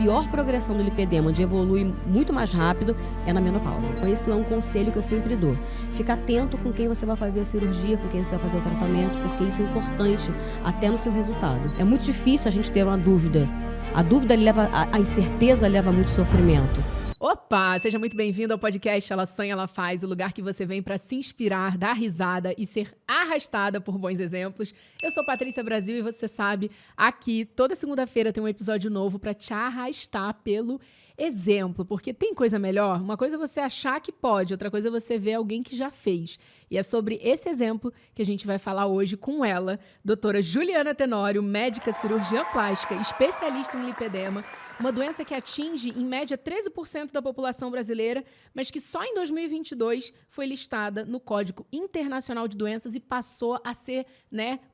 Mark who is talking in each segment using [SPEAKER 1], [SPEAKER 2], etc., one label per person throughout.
[SPEAKER 1] pior progressão do lipedema, onde evolui muito mais rápido, é na menopausa. Então, esse é um conselho que eu sempre dou. Fica atento com quem você vai fazer a cirurgia, com quem você vai fazer o tratamento, porque isso é importante até no seu resultado. É muito difícil a gente ter uma dúvida. A dúvida leva, a incerteza leva muito sofrimento.
[SPEAKER 2] Opa! Seja muito bem-vindo ao podcast Ela Sonha, Ela Faz, o lugar que você vem para se inspirar, dar risada e ser arrastada por bons exemplos. Eu sou Patrícia Brasil e você sabe, aqui toda segunda-feira tem um episódio novo para te arrastar pelo exemplo, porque tem coisa melhor? Uma coisa é você achar que pode, outra coisa é você ver alguém que já fez. E é sobre esse exemplo que a gente vai falar hoje com ela, doutora Juliana Tenório, médica cirurgiã plástica, especialista em lipedema, uma doença que atinge, em média, 13% da população brasileira, mas que só em 2022 foi listada no Código Internacional de Doenças e passou a ser,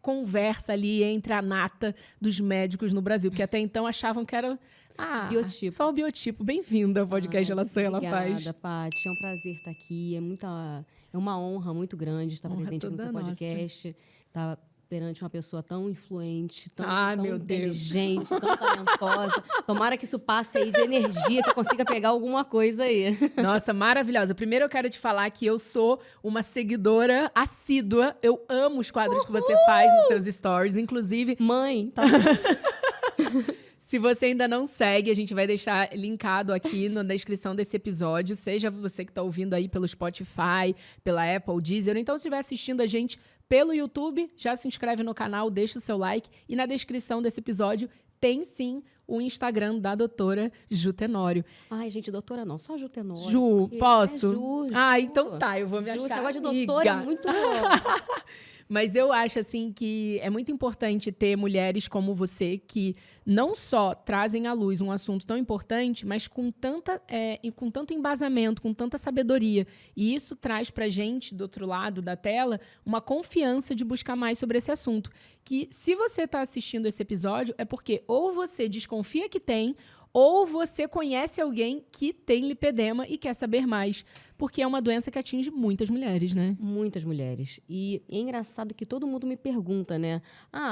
[SPEAKER 2] conversa ali entre a nata dos médicos no Brasil, porque até então achavam que era biotipo. Só o biotipo. Bem-vinda ao podcast Ela Sonha, Ela Faz.
[SPEAKER 1] Obrigada, Paty. É um prazer estar aqui. É uma honra muito grande estar presente no seu podcast. Estar perante uma pessoa tão influente, tão inteligente, tão talentosa. Tomara que isso passe aí de energia, que eu consiga pegar alguma coisa aí.
[SPEAKER 2] Nossa, maravilhosa. Primeiro eu quero te falar que eu sou uma seguidora assídua. Eu amo os quadros que você faz nos seus stories. Inclusive...
[SPEAKER 1] Mãe, tá...
[SPEAKER 2] Se você ainda não segue, a gente vai deixar linkado aqui na descrição desse episódio, seja você que está ouvindo aí pelo Spotify, pela Apple, Deezer, ou então se estiver assistindo a gente pelo YouTube, já se inscreve no canal, deixa o seu like, e na descrição desse episódio tem sim o Instagram da doutora Ju Tenório.
[SPEAKER 1] Ai, gente, doutora não, só Ju Tenório.
[SPEAKER 2] Ju, posso?
[SPEAKER 1] Ju.
[SPEAKER 2] Então tá, eu vou me achar
[SPEAKER 1] esse negócio de
[SPEAKER 2] amiga.
[SPEAKER 1] doutora é muito bom.
[SPEAKER 2] Mas eu acho, assim, que é muito importante ter mulheres como você que não só trazem à luz um assunto tão importante, mas com tanto embasamento, com tanta sabedoria. E isso traz pra gente, do outro lado da tela, uma confiança de buscar mais sobre esse assunto. Que se você está assistindo esse episódio, é porque ou você desconfia que tem, ou você conhece alguém que tem lipedema e quer saber mais. Porque é uma doença que atinge muitas mulheres, né?
[SPEAKER 1] Muitas mulheres. E é engraçado que todo mundo me pergunta, né?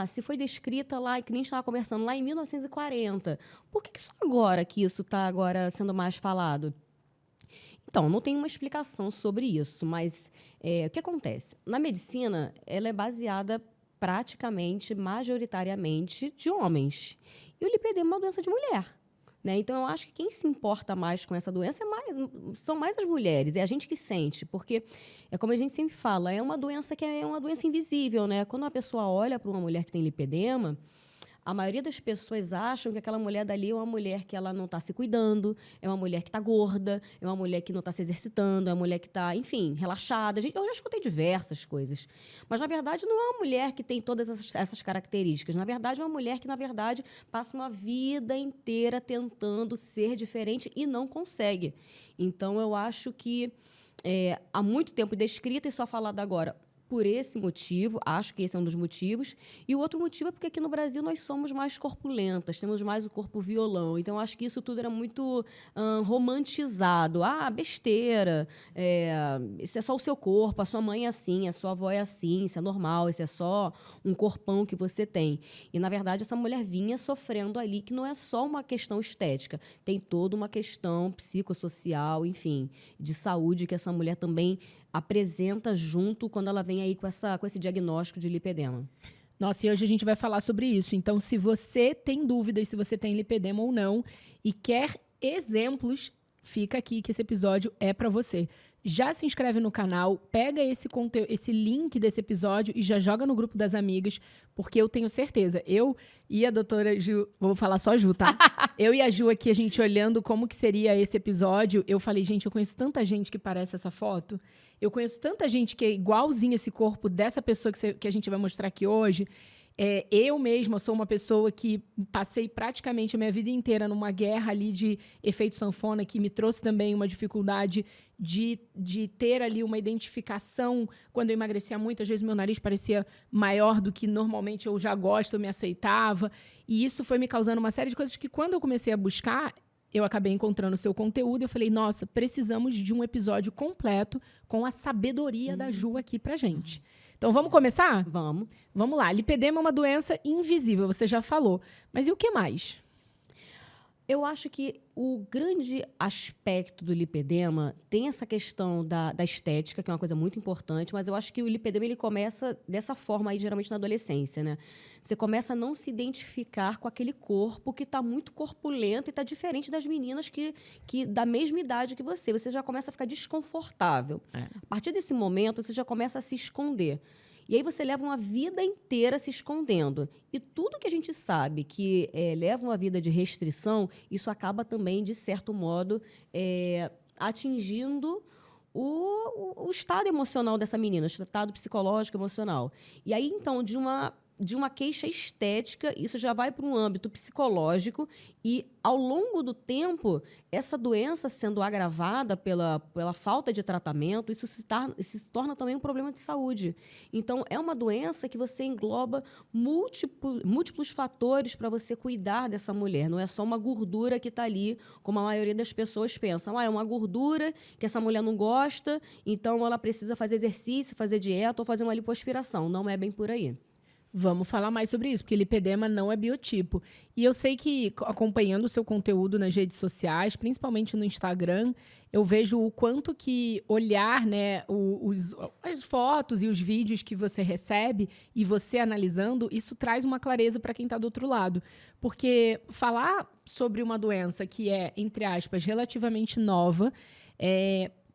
[SPEAKER 1] Se foi descrita lá, que nem estava conversando, lá em 1940. Por que só agora que isso está agora sendo mais falado? Então, não tem uma explicação sobre isso, mas o que acontece? Na medicina, ela é baseada praticamente, majoritariamente, de homens. E o lipedema é uma doença de mulher. Então, eu acho que quem se importa mais com essa doença são mais as mulheres, é a gente que sente, porque, como a gente sempre fala, é uma doença que é uma doença invisível, né? Quando uma pessoa olha para uma mulher que tem lipedema, a maioria das pessoas acham que aquela mulher dali é uma mulher que ela não está se cuidando, é uma mulher que está gorda, é uma mulher que não está se exercitando, é uma mulher que está, enfim, relaxada. Eu já escutei diversas coisas. Mas, na verdade, não é uma mulher que tem todas essas características. Na verdade, é uma mulher que, na verdade, passa uma vida inteira tentando ser diferente e não consegue. Então, eu acho que há muito tempo descrita e só falada agora por esse motivo, acho que esse é um dos motivos. E o outro motivo é porque aqui no Brasil nós somos mais corpulentas, temos mais o corpo violão. Então, acho que isso tudo era muito romantizado. Besteira, isso é só o seu corpo, a sua mãe é assim, a sua avó é assim, isso é normal, isso é só um corpão que você tem. E, na verdade, essa mulher vinha sofrendo ali, que não é só uma questão estética, tem toda uma questão psicossocial, enfim, de saúde que essa mulher também apresenta junto quando ela vem aí com esse diagnóstico de lipedema.
[SPEAKER 2] Nossa, e hoje a gente vai falar sobre isso. Então, se você tem dúvidas se você tem lipedema ou não e quer exemplos, fica aqui que esse episódio é para você. Já se inscreve no canal, pega esse link desse episódio e já joga no grupo das amigas, porque eu tenho certeza, eu e a doutora Ju, vou falar só Ju, tá? Eu e a Ju aqui, a gente olhando como que seria esse episódio, eu falei, gente, eu conheço tanta gente que parece essa foto, eu conheço tanta gente que é igualzinha esse corpo dessa pessoa que a gente vai mostrar aqui hoje. Eu mesma sou uma pessoa que passei praticamente a minha vida inteira numa guerra ali de efeito sanfona, que me trouxe também uma dificuldade de ter ali uma identificação. Quando eu emagrecia muito, às vezes meu nariz parecia maior do que normalmente eu já gosto, eu me aceitava. E isso foi me causando uma série de coisas que, quando eu comecei a buscar, eu acabei encontrando o seu conteúdo e eu falei, nossa, precisamos de um episódio completo com a sabedoria da Ju aqui pra gente. Então, vamos começar?
[SPEAKER 1] Vamos.
[SPEAKER 2] Vamos lá. Lipedema é uma doença invisível, você já falou. Mas e o que mais?
[SPEAKER 1] Eu acho que o grande aspecto do lipedema tem essa questão da estética, que é uma coisa muito importante, mas eu acho que o lipedema ele começa dessa forma aí, geralmente na adolescência, né? Você começa a não se identificar com aquele corpo que está muito corpulento e está diferente das meninas que da mesma idade que você. Você já começa a ficar desconfortável. A partir desse momento, você já começa a se esconder. E aí você leva uma vida inteira se escondendo. E tudo que a gente sabe que leva uma vida de restrição, isso acaba também, de certo modo, atingindo o estado emocional dessa menina, o estado psicológico emocional. E aí, então, de uma queixa estética, isso já vai para um âmbito psicológico e, ao longo do tempo, essa doença sendo agravada pela falta de tratamento, isso se torna também um problema de saúde. Então, é uma doença que você engloba múltiplos fatores para você cuidar dessa mulher. Não é só uma gordura que está ali, como a maioria das pessoas pensam. É uma gordura que essa mulher não gosta, então ela precisa fazer exercício, fazer dieta ou fazer uma lipoaspiração. Não é bem por aí.
[SPEAKER 2] Vamos falar mais sobre isso, porque lipedema não é biotipo. E eu sei que, acompanhando o seu conteúdo nas redes sociais, principalmente no Instagram, eu vejo o quanto que olhar, né, as fotos e os vídeos que você recebe e você analisando, isso traz uma clareza para quem está do outro lado. Porque falar sobre uma doença que é, entre aspas, relativamente nova,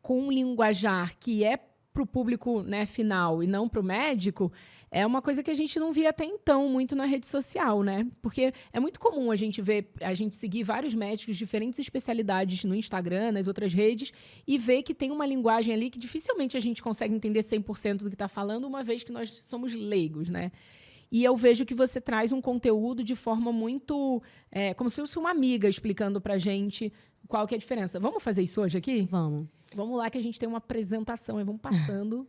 [SPEAKER 2] com um linguajar que é para o público, né, final e não para o médico, é uma coisa que a gente não via até então muito na rede social, né? Porque é muito comum a gente seguir vários médicos de diferentes especialidades no Instagram, nas outras redes, e ver que tem uma linguagem ali que dificilmente a gente consegue entender 100% do que está falando, uma vez que nós somos leigos, né? E eu vejo que você traz um conteúdo de forma muito... como se fosse uma amiga explicando pra gente qual que é a diferença. Vamos fazer isso hoje aqui?
[SPEAKER 1] Vamos.
[SPEAKER 2] Vamos lá que a gente tem uma apresentação, e vamos passando...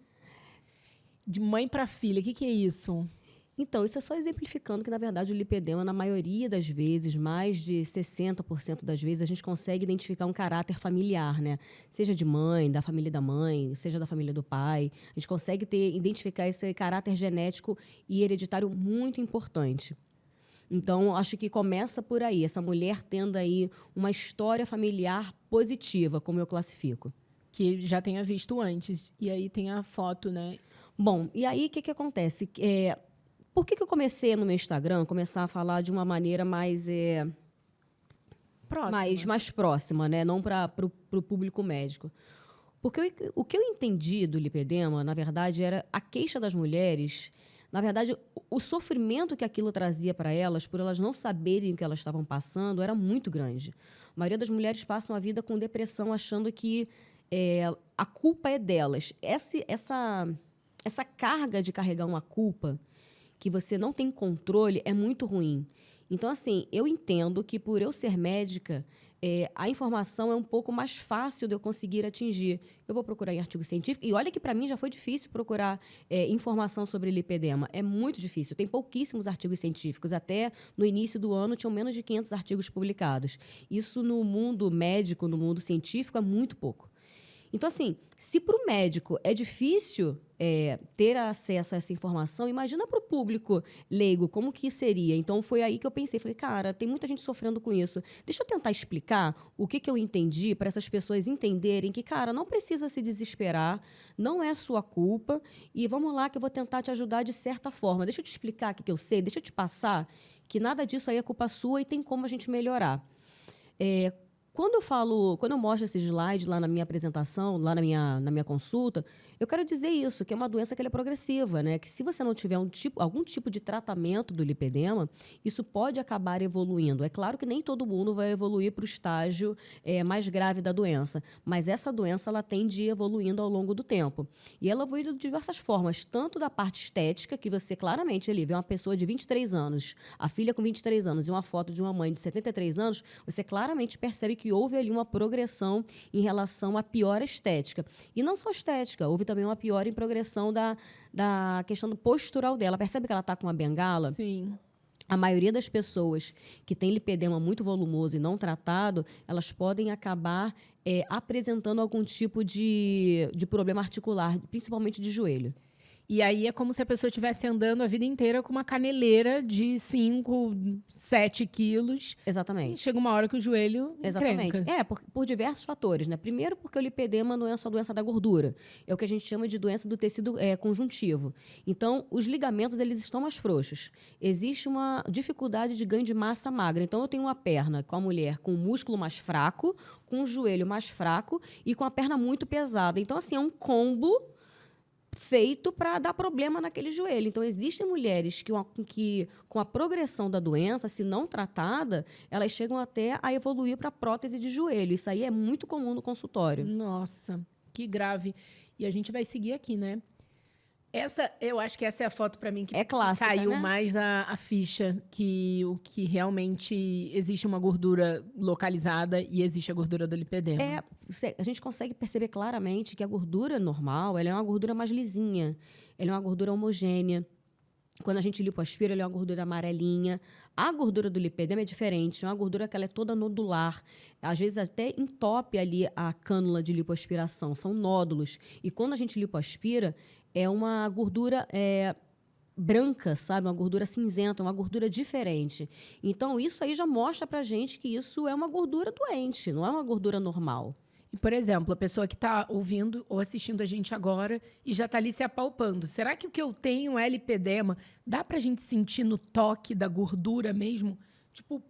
[SPEAKER 2] De mãe para filha, o que é isso?
[SPEAKER 1] Então, isso é só exemplificando que, na verdade, o lipedema, na maioria das vezes, mais de 60% das vezes, a gente consegue identificar um caráter familiar, né? Seja de mãe, da família da mãe, seja da família do pai. A gente consegue identificar esse caráter genético e hereditário muito importante. Então, acho que começa por aí, essa mulher tendo aí uma história familiar positiva, como eu classifico.
[SPEAKER 2] Que já tenha visto antes. E aí tem a foto, né?
[SPEAKER 1] Bom, e aí o que acontece? Por que eu comecei no meu Instagram começar a falar de uma maneira mais mais próxima, né? Não para o público médico? Porque o que eu entendi do lipedema, na verdade, era a queixa das mulheres, na verdade, o sofrimento que aquilo trazia para elas, por elas não saberem o que elas estavam passando, era muito grande. A maioria das mulheres passam a vida com depressão, achando que a culpa é delas. Essa carga de carregar uma culpa que você não tem controle é muito ruim. Então, assim, eu entendo que por eu ser médica, a informação é um pouco mais fácil de eu conseguir atingir. Eu vou procurar em artigo científico. E olha que, para mim, já foi difícil procurar informação sobre lipedema. É muito difícil. Tem pouquíssimos artigos científicos. Até no início do ano, tinham menos de 500 artigos publicados. Isso, no mundo médico, no mundo científico, é muito pouco. Então, assim, se para o médico é difícil ter acesso a essa informação, imagina para o público leigo como que seria. Então, foi aí que eu pensei. Falei, cara, tem muita gente sofrendo com isso. Deixa eu tentar explicar o que eu entendi para essas pessoas entenderem que, cara, não precisa se desesperar, não é sua culpa e vamos lá que eu vou tentar te ajudar de certa forma. Deixa eu te explicar o que eu sei, deixa eu te passar que nada disso aí é culpa sua e tem como a gente melhorar. Quando eu mostro esse slide lá na minha apresentação, lá na minha consulta, eu quero dizer isso, que é uma doença que ela é progressiva, né? Que se você não tiver algum tipo de tratamento do lipedema, isso pode acabar evoluindo. É claro que nem todo mundo vai evoluir para o estágio mais grave da doença, mas essa doença ela tende a ir evoluindo ao longo do tempo. E ela evolui de diversas formas, tanto da parte estética, que você claramente ali vê uma pessoa de 23 anos, a filha com 23 anos e uma foto de uma mãe de 73 anos, você claramente percebe que houve ali uma progressão em relação à piora estética. E não só estética, houve também uma piora em progressão da questão do postural dela. Percebe que ela está com uma bengala?
[SPEAKER 2] Sim.
[SPEAKER 1] A maioria das pessoas que tem lipedema muito volumoso e não tratado, elas podem acabar apresentando algum tipo de problema articular, principalmente de joelho.
[SPEAKER 2] E aí é como se a pessoa estivesse andando a vida inteira com uma caneleira de 5, 7 quilos. E
[SPEAKER 1] Exatamente.
[SPEAKER 2] chega uma hora que o joelho
[SPEAKER 1] Exatamente.
[SPEAKER 2] encrenca.
[SPEAKER 1] Por diversos fatores, né? Primeiro, porque o lipedema não é só doença da gordura. É o que a gente chama de doença do tecido conjuntivo. Então, os ligamentos, eles estão mais frouxos. Existe uma dificuldade de ganho de massa magra. Então, eu tenho uma perna com a mulher com o músculo mais fraco, com o joelho mais fraco e com a perna muito pesada. Então, assim, é um combo feito para dar problema naquele joelho. Então, existem mulheres que, com a progressão da doença, se não tratada, elas chegam até a evoluir para prótese de joelho. Isso aí é muito comum no consultório.
[SPEAKER 2] Nossa, que grave. E a gente vai seguir aqui, né? Eu acho que essa é a foto para mim que
[SPEAKER 1] É clássica,
[SPEAKER 2] caiu
[SPEAKER 1] né?
[SPEAKER 2] mais a ficha, que o que realmente existe uma gordura localizada e existe a gordura do lipedema.
[SPEAKER 1] A gente consegue perceber claramente que a gordura normal, ela é uma gordura mais lisinha, ela é uma gordura homogênea. Quando a gente lipoaspira, ela é uma gordura amarelinha. A gordura do lipedema é diferente, é uma gordura que ela é toda nodular. Às vezes até entope ali a cânula de lipoaspiração, são nódulos. E quando a gente lipoaspira, é uma gordura branca, sabe? Uma gordura cinzenta, uma gordura diferente. Então, isso aí já mostra pra gente que isso é uma gordura doente, não é uma gordura normal.
[SPEAKER 2] E, por exemplo, a pessoa que está ouvindo ou assistindo a gente agora e já está ali se apalpando. Será que o que eu tenho é lipedema? Dá pra gente sentir no toque da gordura mesmo? Tipo,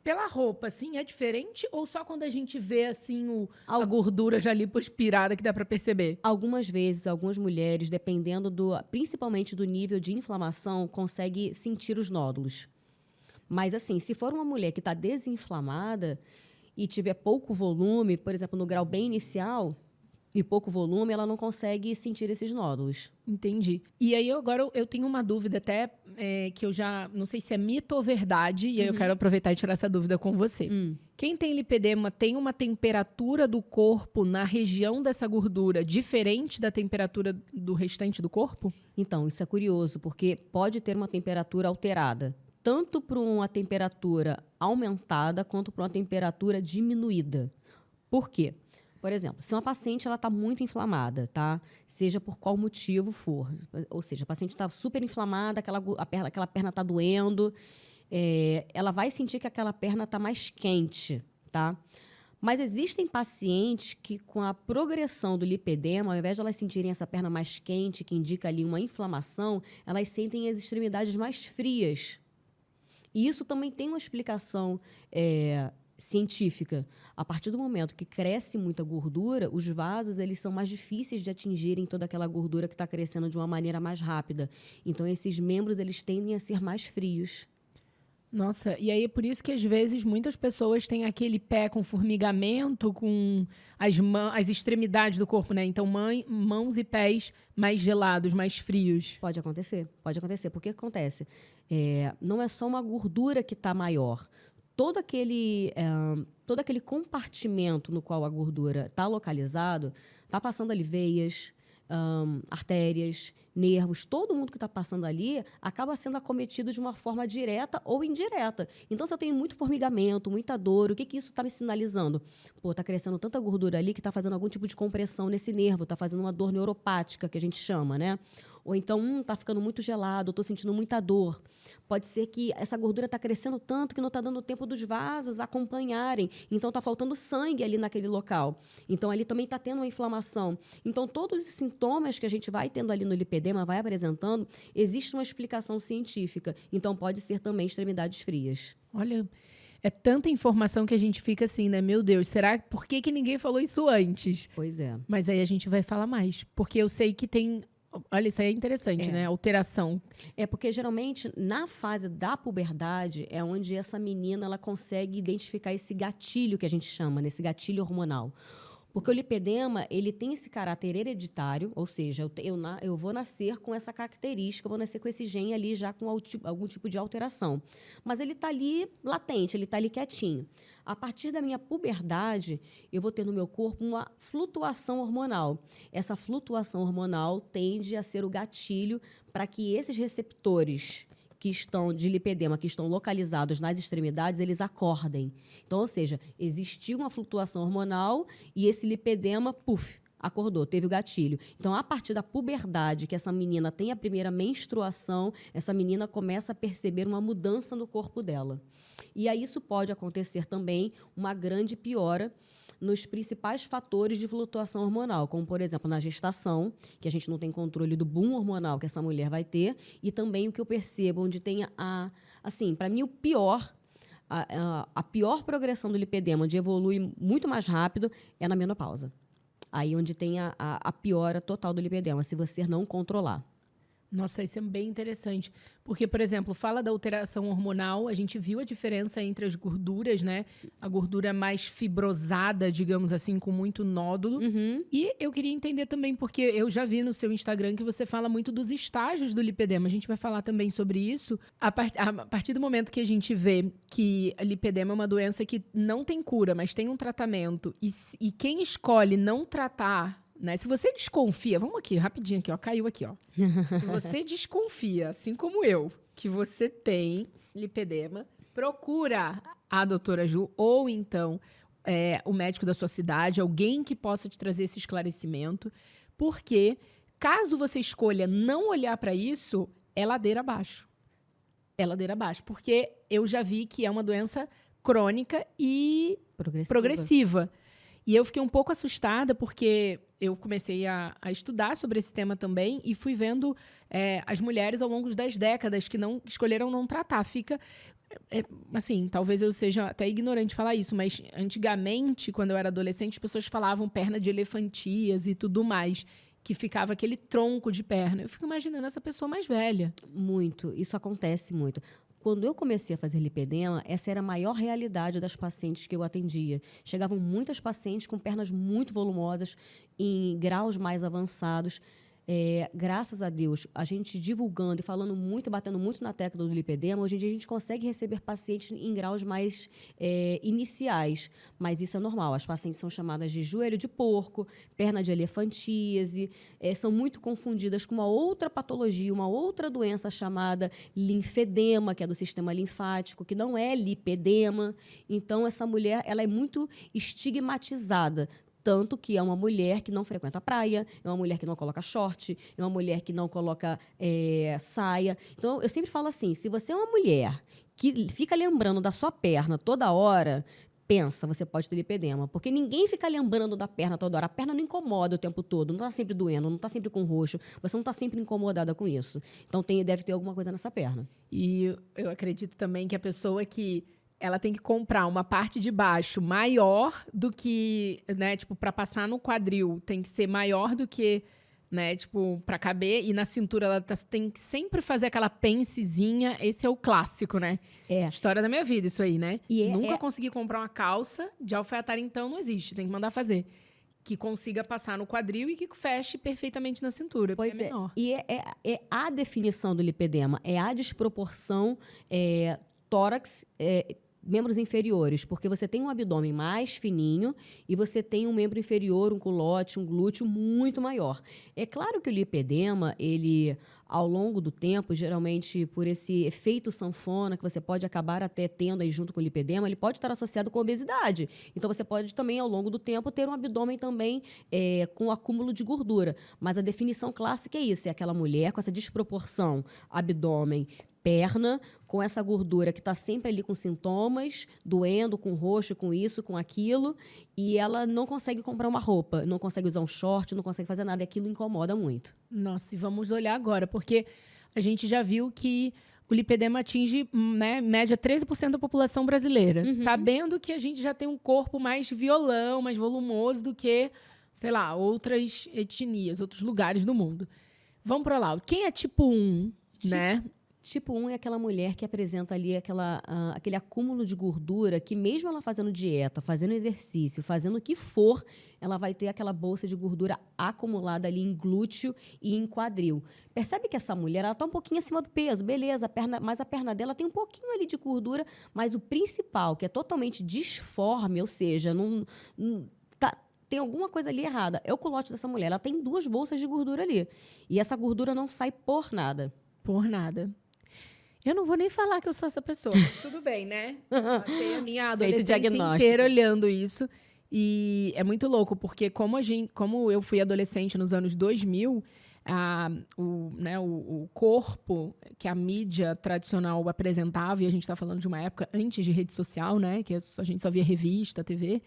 [SPEAKER 2] pela roupa, assim, é diferente? Ou só quando a gente vê, assim, a gordura já lipoaspirada que dá pra perceber?
[SPEAKER 1] Algumas vezes, algumas mulheres, dependendo principalmente do nível de inflamação, consegue sentir os nódulos. Mas, assim, se for uma mulher que está desinflamada e tiver pouco volume, por exemplo, no grau bem inicial e pouco volume, ela não consegue sentir esses nódulos.
[SPEAKER 2] Entendi. E aí, agora eu tenho uma dúvida até que eu já... Não sei se é mito ou verdade, e aí eu quero aproveitar e tirar essa dúvida com você. Quem tem lipedema tem uma temperatura do corpo na região dessa gordura diferente da temperatura do restante do corpo?
[SPEAKER 1] Então, isso é curioso, porque pode ter uma temperatura alterada, tanto para uma temperatura aumentada quanto para uma temperatura diminuída. Por quê? Por exemplo, se uma paciente está muito inflamada, tá? Seja por qual motivo for, ou seja, a paciente está super inflamada, aquela perna está doendo, ela vai sentir que aquela perna está mais quente, tá? Mas existem pacientes que, com a progressão do lipedema, ao invés de elas sentirem essa perna mais quente, que indica ali uma inflamação, elas sentem as extremidades mais frias. E isso também tem uma explicação científica. A partir do momento que cresce muita gordura, os vasos eles são mais difíceis de atingirem toda aquela gordura que está crescendo de uma maneira mais rápida. Então, esses membros eles tendem a ser mais frios.
[SPEAKER 2] Nossa, e aí é por isso que às vezes muitas pessoas têm aquele pé com formigamento, com as extremidades do corpo, né? Então, mãos e pés mais gelados, mais frios.
[SPEAKER 1] Pode acontecer, pode acontecer. Porque o que acontece? Não é só uma gordura que está maior. Todo aquele compartimento no qual a gordura está localizado, está passando ali veias, artérias, nervos, todo mundo que está passando ali acaba sendo acometido de uma forma direta ou indireta. Então, se eu tenho muito formigamento, muita dor, o que isso está me sinalizando? Pô, está crescendo tanta gordura ali que está fazendo algum tipo de compressão nesse nervo, está fazendo uma dor neuropática, que a gente chama, né? Ou então, está ficando muito gelado, estou sentindo muita dor. Pode ser que essa gordura está crescendo tanto que não está dando tempo dos vasos acompanharem. Então, está faltando sangue ali naquele local. Então, ali também está tendo uma inflamação. Então, todos os sintomas que a gente vai tendo ali no lipedema, vai apresentando, existe uma explicação científica. Então, pode ser também extremidades frias.
[SPEAKER 2] Olha, é tanta informação que a gente fica assim, né? Meu Deus, por que ninguém falou isso antes?
[SPEAKER 1] Pois é.
[SPEAKER 2] Mas aí a gente vai falar mais. Porque eu sei que tem... Olha, isso aí é interessante, né? Alteração.
[SPEAKER 1] Porque geralmente na fase da puberdade é onde essa menina ela consegue identificar esse gatilho que a gente chama, né? Esse gatilho hormonal. Porque o lipedema, ele tem esse caráter hereditário, ou seja, eu vou nascer com essa característica, eu vou nascer com esse gene ali já com algum tipo de alteração. Mas ele está ali latente, ele está ali quietinho. A partir da minha puberdade, eu vou ter no meu corpo uma flutuação hormonal. Essa flutuação hormonal tende a ser o gatilho para que esses receptores que estão de lipedema, que estão localizados nas extremidades, eles acordem. Então, ou seja, existiu uma flutuação hormonal e esse lipedema, acordou, teve o gatilho. Então, a partir da puberdade, que essa menina tem a primeira menstruação, essa menina começa a perceber uma mudança no corpo dela. E aí isso pode acontecer também uma grande piora nos principais fatores de flutuação hormonal, como, por exemplo, na gestação, que a gente não tem controle do boom hormonal que essa mulher vai ter, e também o que eu percebo, onde tem assim, para mim, o pior, a pior progressão do lipedema, onde evolui muito mais rápido, é na menopausa. Aí onde tem a piora total do lipedema, se você não controlar.
[SPEAKER 2] Nossa, isso é bem interessante. Porque, por exemplo, fala da alteração hormonal, a gente viu a diferença entre as gorduras, né? A gordura mais fibrosada, digamos assim, com muito nódulo. E eu queria entender também, porque eu já vi no seu Instagram que você fala muito dos estágios do lipedema. A gente vai falar também sobre isso. A partir do momento que a gente vê que a lipedema é uma doença que não tem cura, mas tem um tratamento, e quem escolhe não tratar, né? Se você desconfia, vamos aqui, rapidinho aqui, ó, caiu aqui, ó. Se você desconfia, assim como eu, que você tem lipedema, procura a doutora Ju ou então o médico da sua cidade, alguém que possa te trazer esse esclarecimento, porque caso você escolha não olhar para isso, é ladeira abaixo. É ladeira abaixo, porque eu já vi que é uma doença crônica e progressiva. E eu fiquei um pouco assustada porque eu comecei a estudar sobre esse tema também e fui vendo as mulheres ao longo das décadas que não escolheram não tratar. Fica, assim, talvez eu seja até ignorante falar isso, mas antigamente, quando eu era adolescente, as pessoas falavam perna de elefantias e tudo mais, que ficava aquele tronco de perna. Eu fico imaginando essa pessoa mais velha.
[SPEAKER 1] Muito, isso acontece muito. Quando eu comecei a fazer lipedema, essa era a maior realidade das pacientes que eu atendia. Chegavam muitas pacientes com pernas muito volumosas, em graus mais avançados. Graças a Deus, a gente divulgando e falando muito, batendo muito na tecla do lipedema, hoje em dia a gente consegue receber pacientes em graus mais iniciais. Mas isso é normal. As pacientes são chamadas de joelho de porco, perna de elefantíase, são muito confundidas com uma outra patologia, uma outra doença chamada linfedema, que é do sistema linfático, que não é lipedema. Então, essa mulher ela é muito estigmatizada. Tanto que é uma mulher que não frequenta a praia, é uma mulher que não coloca short, é uma mulher que não coloca saia. Então, eu sempre falo assim, se você é uma mulher que fica lembrando da sua perna toda hora, pensa, você pode ter lipedema. Porque ninguém fica lembrando da perna toda hora. A perna não incomoda o tempo todo, não está sempre doendo, não está sempre com roxo, você não está sempre incomodada com isso. Então, deve ter alguma coisa nessa perna.
[SPEAKER 2] E eu acredito também que a pessoa que ela tem que comprar uma parte de baixo maior do que, né, tipo, para passar no quadril, tem que ser maior do que, né, tipo, para caber, e na cintura ela tem que sempre fazer aquela pencezinha, esse é o clássico, né? História da minha vida isso aí, né? Nunca consegui comprar uma calça de alfaiataria, então não existe, tem que mandar fazer. Que consiga passar no quadril e que feche perfeitamente na cintura,
[SPEAKER 1] pois
[SPEAKER 2] porque é menor.
[SPEAKER 1] E é a definição do lipedema, é a desproporção tórax, membros inferiores, porque você tem um abdômen mais fininho e você tem um membro inferior, um culote, um glúteo muito maior. É claro que o lipedema, ele, ao longo do tempo, geralmente por esse efeito sanfona que você pode acabar até tendo aí junto com o lipedema, ele pode estar associado com obesidade. Então, você pode também, ao longo do tempo, ter um abdômen também com acúmulo de gordura. Mas a definição clássica é isso, é aquela mulher com essa desproporção abdômen, perna, com essa gordura que está sempre ali com sintomas, doendo, com roxo, com isso, com aquilo, e ela não consegue comprar uma roupa, não consegue usar um short, não consegue fazer nada, e aquilo incomoda muito.
[SPEAKER 2] Nossa, e vamos olhar agora, porque a gente já viu que o lipedema atinge, né, média 13% da população brasileira, sabendo que a gente já tem um corpo mais violão, mais volumoso do que, sei lá, outras etnias, outros lugares do mundo. Vamos para lá. Quem é tipo 1, né?
[SPEAKER 1] Tipo 1 é aquela mulher que apresenta ali aquele acúmulo de gordura que mesmo ela fazendo dieta, fazendo exercício, fazendo o que for, ela vai ter aquela bolsa de gordura acumulada ali em glúteo e em quadril. Percebe que essa mulher ela está um pouquinho acima do peso, beleza, mas a perna dela tem um pouquinho ali de gordura, mas o principal, que é totalmente disforme, ou seja, tem alguma coisa ali errada, é o culote dessa mulher. Ela tem 2 bolsas de gordura ali. E essa gordura não sai por nada.
[SPEAKER 2] Por nada. Eu não vou nem falar que eu sou essa pessoa, mas tudo bem, né? Passei a minha adolescência inteira olhando isso. E é muito louco, porque como eu fui adolescente nos anos 2000, o corpo que a mídia tradicional apresentava, e a gente está falando de uma época antes de rede social, né, que a gente só via revista, TV,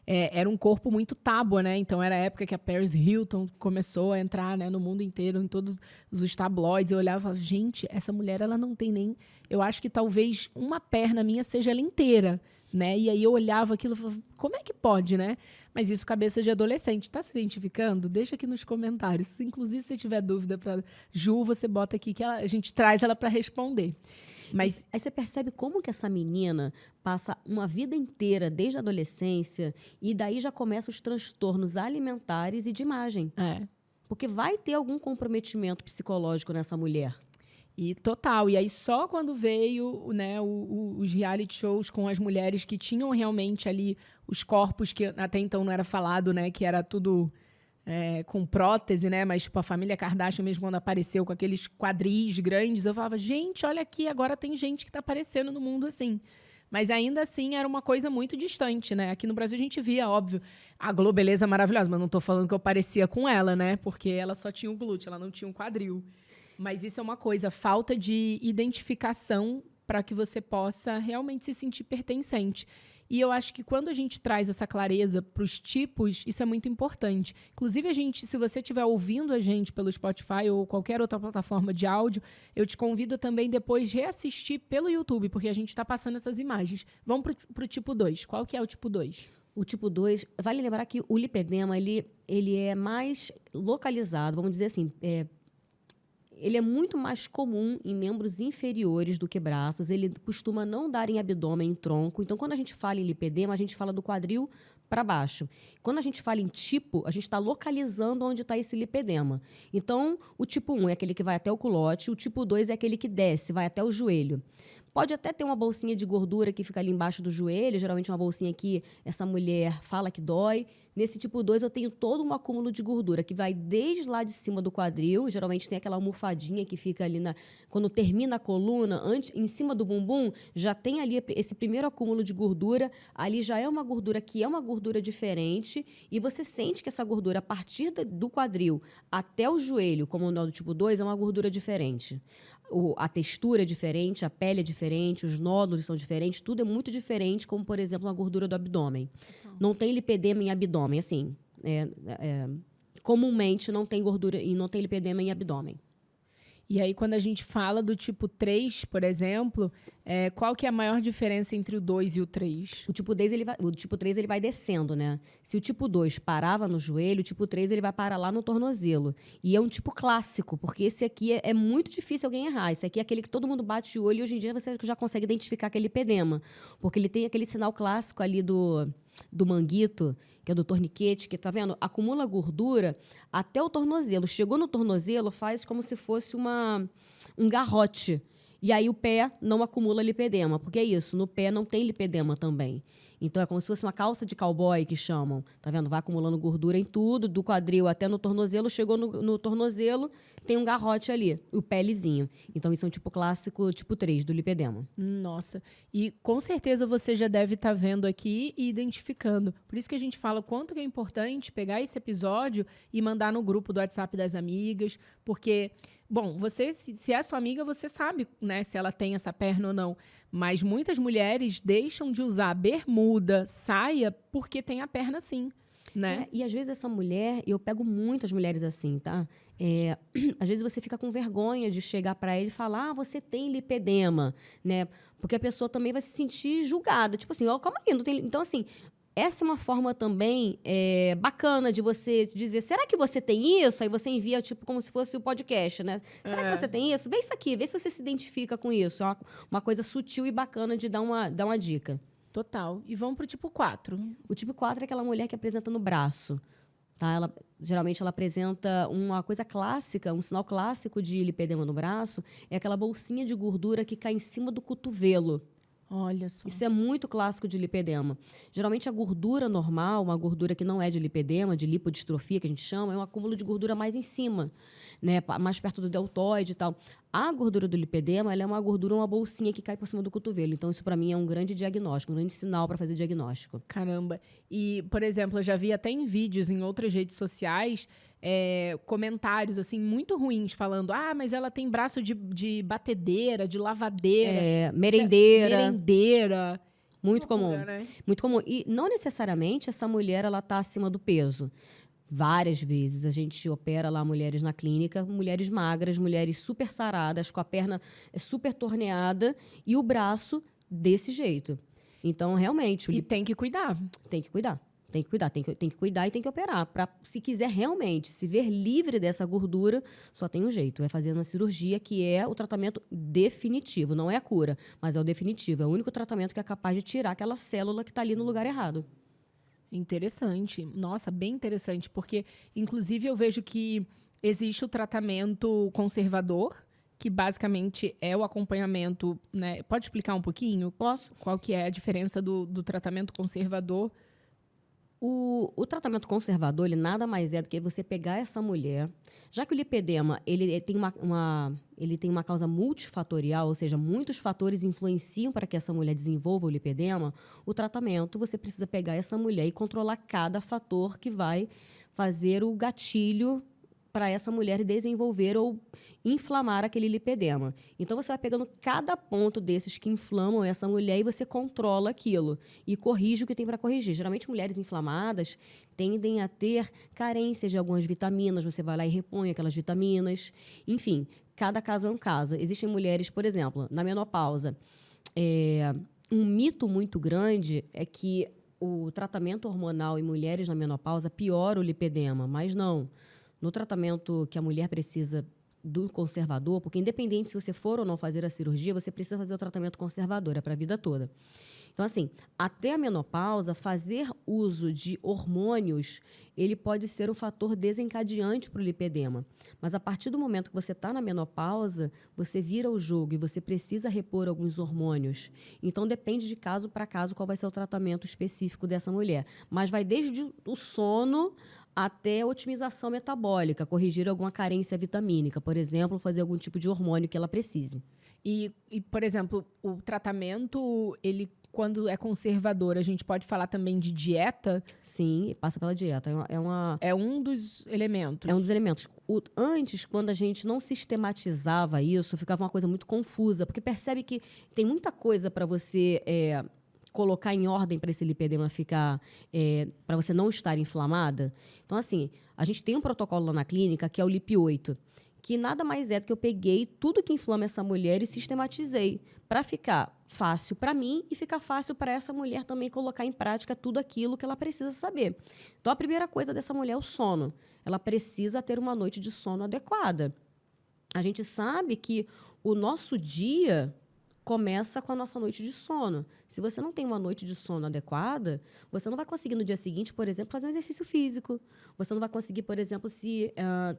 [SPEAKER 2] era um corpo muito tábua, né? Então era a época que a Paris Hilton começou a entrar, né, no mundo inteiro, em todos os tabloides. Eu olhava e falava, gente, essa mulher, ela não tem nem... Eu acho que talvez uma perna minha seja ela inteira, né? E aí eu olhava aquilo e falava, como é que pode, né? Mas isso cabeça de adolescente. Tá se identificando? Deixa aqui nos comentários. Inclusive, se você tiver dúvida para Ju, você bota aqui que a gente traz ela para responder. Mas
[SPEAKER 1] aí você percebe como que essa menina passa uma vida inteira, desde a adolescência, e daí já começam os transtornos alimentares e de imagem. Porque vai ter algum comprometimento psicológico nessa mulher.
[SPEAKER 2] E total. E aí só quando veio, né, os reality shows com as mulheres que tinham realmente ali os corpos que até então não era falado, né, que era tudo com prótese, né? Mas tipo, a família Kardashian mesmo quando apareceu com aqueles quadris grandes, eu falava, gente, olha aqui, agora tem gente que está aparecendo no mundo assim. Mas ainda assim era uma coisa muito distante, né? Aqui no Brasil a gente via, óbvio, a Globeleza maravilhosa, mas não estou falando que eu parecia com ela, né? Porque ela só tinha o glúteo, ela não tinha um quadril. Mas isso é uma coisa, falta de identificação para que você possa realmente se sentir pertencente. E eu acho que quando a gente traz essa clareza para os tipos, isso é muito importante. Inclusive, se você estiver ouvindo a gente pelo Spotify ou qualquer outra plataforma de áudio, eu te convido também depois reassistir pelo YouTube, porque a gente está passando essas imagens. Vamos para o tipo 2. Qual que é o tipo 2?
[SPEAKER 1] O tipo 2, vale lembrar que o lipedema, ele é mais localizado, vamos dizer assim, ele é muito mais comum em membros inferiores do que braços. Ele costuma não dar em abdômen, em tronco. Então, quando a gente fala em lipedema, a gente fala do quadril para baixo. Quando a gente fala em tipo, a gente está localizando onde está esse lipedema. Então, o tipo 1 é aquele que vai até o culote, o tipo 2 é aquele que desce, vai até o joelho. Pode até ter uma bolsinha de gordura que fica ali embaixo do joelho, geralmente uma bolsinha que essa mulher fala que dói. Nesse tipo 2 eu tenho todo um acúmulo de gordura que vai desde lá de cima do quadril, geralmente tem aquela almofadinha que fica ali quando termina a coluna, em cima do bumbum, já tem ali esse primeiro acúmulo de gordura, ali já é uma gordura que é uma gordura diferente e você sente que essa gordura a partir do quadril até o joelho, como no do tipo 2, é uma gordura diferente. A textura é diferente, a pele é diferente, os nódulos são diferentes, tudo é muito diferente, como, por exemplo, a gordura do abdômen. Não tem lipedema em abdômen, assim. Comumente não tem gordura e não tem lipedema em abdômen.
[SPEAKER 2] E aí, quando a gente fala do tipo 3, por exemplo, qual que é a maior diferença entre o 2 e o 3?
[SPEAKER 1] O tipo 3 ele vai descendo, né? Se o tipo 2 parava no joelho, o tipo 3 ele vai parar lá no tornozelo. E é um tipo clássico, porque esse aqui é muito difícil alguém errar. Esse aqui é aquele que todo mundo bate de olho e hoje em dia você já consegue identificar aquele lipedema. Porque ele tem aquele sinal clássico ali do manguito, que é do torniquete, que tá vendo? Acumula gordura até o tornozelo. Chegou no tornozelo, faz como se fosse um garrote. E aí o pé não acumula lipedema. Porque é isso, no pé não tem lipedema também. Então é como se fosse uma calça de cowboy que chamam. Tá vendo? Vai acumulando gordura em tudo, do quadril até no tornozelo. Chegou no tornozelo, tem um garrote ali, o pé lisinho. Então isso é um tipo clássico, tipo 3, do lipedema.
[SPEAKER 2] Nossa. E com certeza você já deve estar vendo aqui e identificando. Por isso que a gente fala quanto que é importante pegar esse episódio e mandar no grupo do WhatsApp das amigas. Porque, bom, você, se é sua amiga, você sabe, né, se ela tem essa perna ou não. Mas muitas mulheres deixam de usar bermuda, saia, porque tem a perna assim, né?
[SPEAKER 1] E às vezes essa mulher, eu pego muitas mulheres assim, tá? Às vezes você fica com vergonha de chegar para ele e falar, você tem lipedema, né? Porque a pessoa também vai se sentir julgada. Tipo assim, calma aí, não tem... Então, assim, essa é uma forma também bacana de você dizer, será que você tem isso? Aí você envia, tipo, como se fosse o podcast, né? Será que você tem isso? Vê isso aqui, vê se você se identifica com isso. É uma coisa sutil e bacana de dar uma dica.
[SPEAKER 2] Total. E vamos pro tipo 4.
[SPEAKER 1] O tipo 4 é aquela mulher que apresenta no braço. Tá? Geralmente ela apresenta uma coisa clássica, um sinal clássico de lipedema no braço, é aquela bolsinha de gordura que cai em cima do cotovelo.
[SPEAKER 2] Olha só.
[SPEAKER 1] Isso é muito clássico de lipedema. Geralmente a gordura normal, uma gordura que não é de lipedema, de lipodistrofia, que a gente chama, é um acúmulo de gordura mais em cima, né? Mais perto do deltoide e tal. A gordura do lipedema, ela é uma gordura, uma bolsinha que cai por cima do cotovelo. Então, isso para mim é um grande diagnóstico, um grande sinal para fazer diagnóstico.
[SPEAKER 2] Caramba. E, por exemplo, eu já vi até em vídeos em outras redes sociais comentários assim muito ruins falando: ah, mas ela tem braço de batedeira, de lavadeira,
[SPEAKER 1] Merendeira.
[SPEAKER 2] merendeira.
[SPEAKER 1] Muito
[SPEAKER 2] Loucura,
[SPEAKER 1] comum.
[SPEAKER 2] né?
[SPEAKER 1] Muito comum. E não necessariamente essa mulher ela tá acima do peso. Várias vezes a gente opera lá mulheres na clínica, mulheres magras, mulheres super saradas, com a perna super torneada e o braço desse jeito. Então, realmente,
[SPEAKER 2] E tem que cuidar.
[SPEAKER 1] tem que cuidar. Tem que cuidar, tem que cuidar e tem que operar. Se quiser realmente se ver livre dessa gordura, só tem um jeito. É fazer uma cirurgia, que é o tratamento definitivo. Não é a cura, mas é o definitivo. É o único tratamento que é capaz de tirar aquela célula que está ali no lugar errado.
[SPEAKER 2] Interessante. Nossa, bem interessante. Porque, inclusive, eu vejo que existe o tratamento conservador, que basicamente é o acompanhamento, né? Pode explicar um pouquinho?
[SPEAKER 1] Posso?
[SPEAKER 2] Qual que é a diferença do tratamento conservador?
[SPEAKER 1] O tratamento conservador, ele nada mais é do que você pegar essa mulher, já que o lipedema ele tem uma causa multifatorial, ou seja, muitos fatores influenciam para que essa mulher desenvolva o lipedema, o tratamento, você precisa pegar essa mulher e controlar cada fator que vai fazer o gatilho para essa mulher desenvolver ou inflamar aquele lipedema. Então, você vai pegando cada ponto desses que inflamam essa mulher e você controla aquilo e corrige o que tem para corrigir. Geralmente, mulheres inflamadas tendem a ter carências de algumas vitaminas, você vai lá e repõe aquelas vitaminas. Enfim, cada caso é um caso. Existem mulheres, por exemplo, na menopausa. Um mito muito grande é que o tratamento hormonal em mulheres na menopausa piora o lipedema, mas não. No tratamento que a mulher precisa do conservador, porque independente se você for ou não fazer a cirurgia, você precisa fazer o tratamento conservador, é para a vida toda. Então, assim, até a menopausa, fazer uso de hormônios, ele pode ser um fator desencadeante para o lipedema. Mas a partir do momento que você está na menopausa, você vira o jogo e você precisa repor alguns hormônios. Então, depende de caso para caso qual vai ser o tratamento específico dessa mulher. Mas vai desde o sono até otimização metabólica, corrigir alguma carência vitamínica, por exemplo, fazer algum tipo de hormônio que ela precise.
[SPEAKER 2] E, por exemplo, o tratamento, ele, quando é conservador, a gente pode falar também de dieta?
[SPEAKER 1] Sim, passa pela dieta.
[SPEAKER 2] É um dos elementos.
[SPEAKER 1] É um dos elementos. Antes, quando a gente não sistematizava isso, ficava uma coisa muito confusa, porque percebe que tem muita coisa para você colocar em ordem para esse lipedema ficar, para você não estar inflamada. Então, assim, a gente tem um protocolo lá na clínica que é o LIP-8, que nada mais é do que eu peguei tudo que inflama essa mulher e sistematizei para ficar fácil para mim e ficar fácil para essa mulher também colocar em prática tudo aquilo que ela precisa saber. Então, a primeira coisa dessa mulher é o sono. Ela precisa ter uma noite de sono adequada. A gente sabe que o nosso dia começa com a nossa noite de sono. Se você não tem uma noite de sono adequada, você não vai conseguir no dia seguinte, por exemplo, fazer um exercício físico. Você não vai conseguir, por exemplo,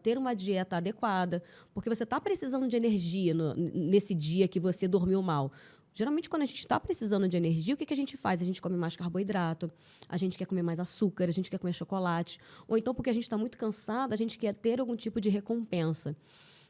[SPEAKER 1] ter uma dieta adequada, porque você está precisando de energia nesse dia que você dormiu mal. Geralmente, quando a gente está precisando de energia, o que a gente faz? A gente come mais carboidrato, a gente quer comer mais açúcar, a gente quer comer chocolate. Ou então, porque a gente está muito cansado, a gente quer ter algum tipo de recompensa.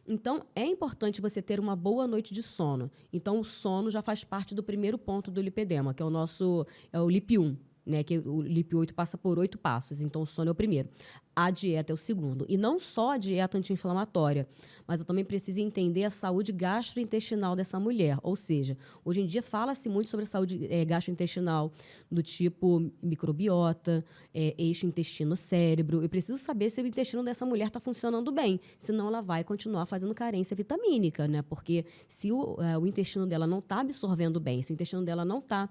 [SPEAKER 1] Então, é importante você ter uma boa noite de sono. Então, o sono já faz parte do primeiro ponto do lipedema, que é o LIP-1, né? Que o LIP-8 passa por 8 passos. Então, o sono é o primeiro. A dieta é o segundo. E não só a dieta anti-inflamatória, mas eu também preciso entender a saúde gastrointestinal dessa mulher. Ou seja, hoje em dia fala-se muito sobre a saúde gastrointestinal, do tipo microbiota, eixo intestino-cérebro. Eu preciso saber se o intestino dessa mulher está funcionando bem, senão ela vai continuar fazendo carência vitamínica, né? Porque se o intestino dela não está absorvendo bem, se o intestino dela não está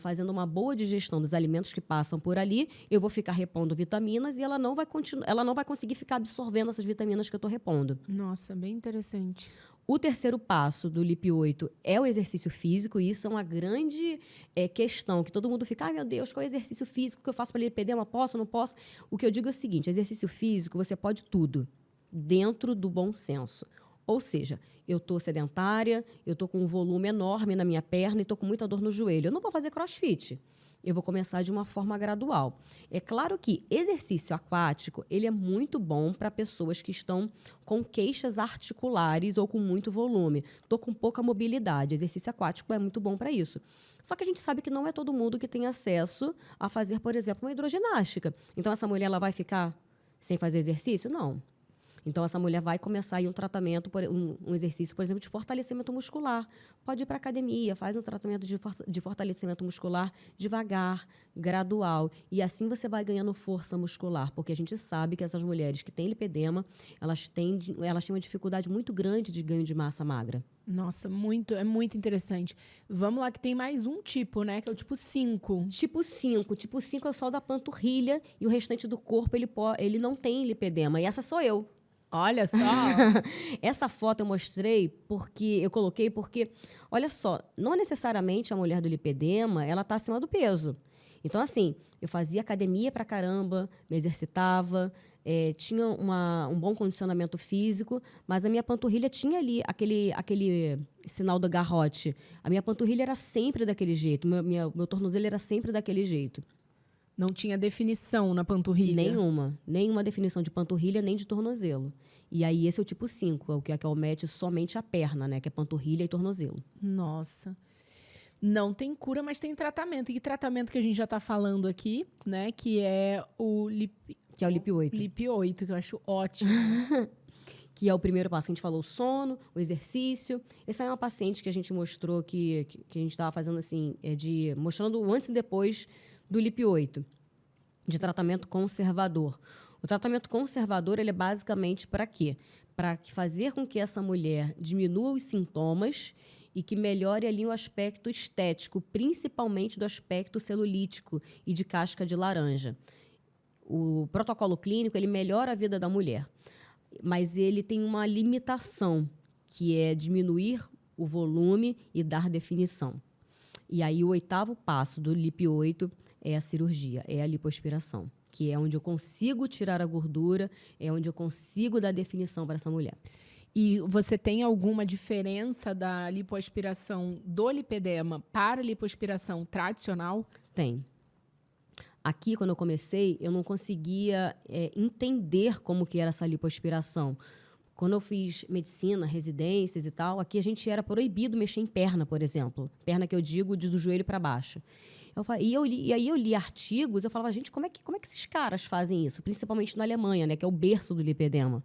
[SPEAKER 1] fazendo uma boa digestão dos alimentos que passam por ali, eu vou ficar repondo vitaminas e ela não vai conseguir ficar absorvendo essas vitaminas que eu estou repondo.
[SPEAKER 2] Nossa, bem interessante.
[SPEAKER 1] O terceiro passo do LIP-8 é o exercício físico, e isso é uma grande questão, que todo mundo fica, ai meu Deus, qual é o exercício físico que eu faço para lipedema? Posso, não posso? O que eu digo é o seguinte, exercício físico você pode tudo, dentro do bom senso. Ou seja, eu estou sedentária, eu estou com um volume enorme na minha perna e estou com muita dor no joelho. Eu não vou fazer crossfit. eu vou começar de uma forma gradual. É claro que exercício aquático, ele é muito bom para pessoas que estão com queixas articulares ou com muito volume. Estou com pouca mobilidade. Exercício aquático é muito bom para isso. Só que a gente sabe que não é todo mundo que tem acesso a fazer, por exemplo, uma hidroginástica. Então, essa mulher ela vai ficar sem fazer exercício? Não. Então, essa mulher vai começar aí um tratamento, um exercício, por exemplo, de fortalecimento muscular. Pode ir para a academia, faz um tratamento de fortalecimento muscular devagar, gradual. E assim você vai ganhando força muscular, porque a gente sabe que essas mulheres que têm lipedema, elas têm uma dificuldade muito grande de ganho de massa magra.
[SPEAKER 2] Nossa, é muito interessante. Vamos lá que tem mais um tipo, né? Que é o tipo 5.
[SPEAKER 1] Tipo 5. Tipo 5 é só o da panturrilha e o restante do corpo, ele não tem lipedema. E essa sou eu.
[SPEAKER 2] Olha só.
[SPEAKER 1] Essa foto eu mostrei porque, olha só, não necessariamente a mulher do lipedema, ela tá acima do peso. Então, assim, eu fazia academia pra caramba, me exercitava, tinha um bom condicionamento físico, mas a minha panturrilha tinha ali aquele sinal do garrote. A minha panturrilha era sempre daquele jeito, meu tornozelo era sempre daquele jeito.
[SPEAKER 2] Não tinha definição na panturrilha?
[SPEAKER 1] Nenhuma definição de panturrilha nem de tornozelo. E aí esse é o tipo 5, o que acomete somente a perna, né? Que é panturrilha e tornozelo.
[SPEAKER 2] Nossa. Não tem cura, mas tem tratamento. E que tratamento que a gente já está falando aqui, né? Que é o
[SPEAKER 1] que é o LIP 8.
[SPEAKER 2] LIP 8, que eu acho ótimo.
[SPEAKER 1] Que é o primeiro passo. A gente falou o sono, o exercício. Essa é uma paciente que a gente mostrou que a gente estava fazendo assim, mostrando o antes e depois do LIP 8, de tratamento conservador. O tratamento conservador ele é basicamente para quê? Para fazer com que essa mulher diminua os sintomas e que melhore ali o aspecto estético, principalmente do aspecto celulítico e de casca de laranja. O protocolo clínico ele melhora a vida da mulher, mas ele tem uma limitação, que é diminuir o volume e dar definição. E aí o 8º passo do LIP 8 é a cirurgia, é a lipoaspiração, que é onde eu consigo tirar a gordura, é onde eu consigo dar definição para essa mulher.
[SPEAKER 2] E você tem alguma diferença da lipoaspiração do lipedema para a lipoaspiração tradicional?
[SPEAKER 1] Tem. Aqui, quando eu comecei, eu não conseguia entender como que era essa lipoaspiração. Quando eu fiz medicina, residências e tal, aqui a gente era proibido mexer em perna, por exemplo. Perna que eu digo do joelho para baixo. E aí eu li artigos, eu falava, gente, como é que esses caras fazem isso? Principalmente na Alemanha, né, que é o berço do lipedema.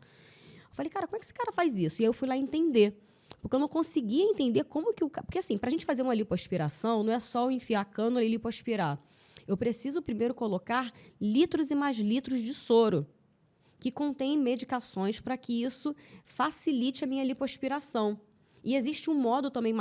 [SPEAKER 1] Eu falei, cara, como é que esse cara faz isso? E aí eu fui lá entender. Porque eu não conseguia entender como que o cara... Porque assim, pra gente fazer uma lipoaspiração, não é só eu enfiar a cânula e lipoaspirar. Eu preciso primeiro colocar litros e mais litros de soro, que contém medicações para que isso facilite a minha lipoaspiração. E existe um modo também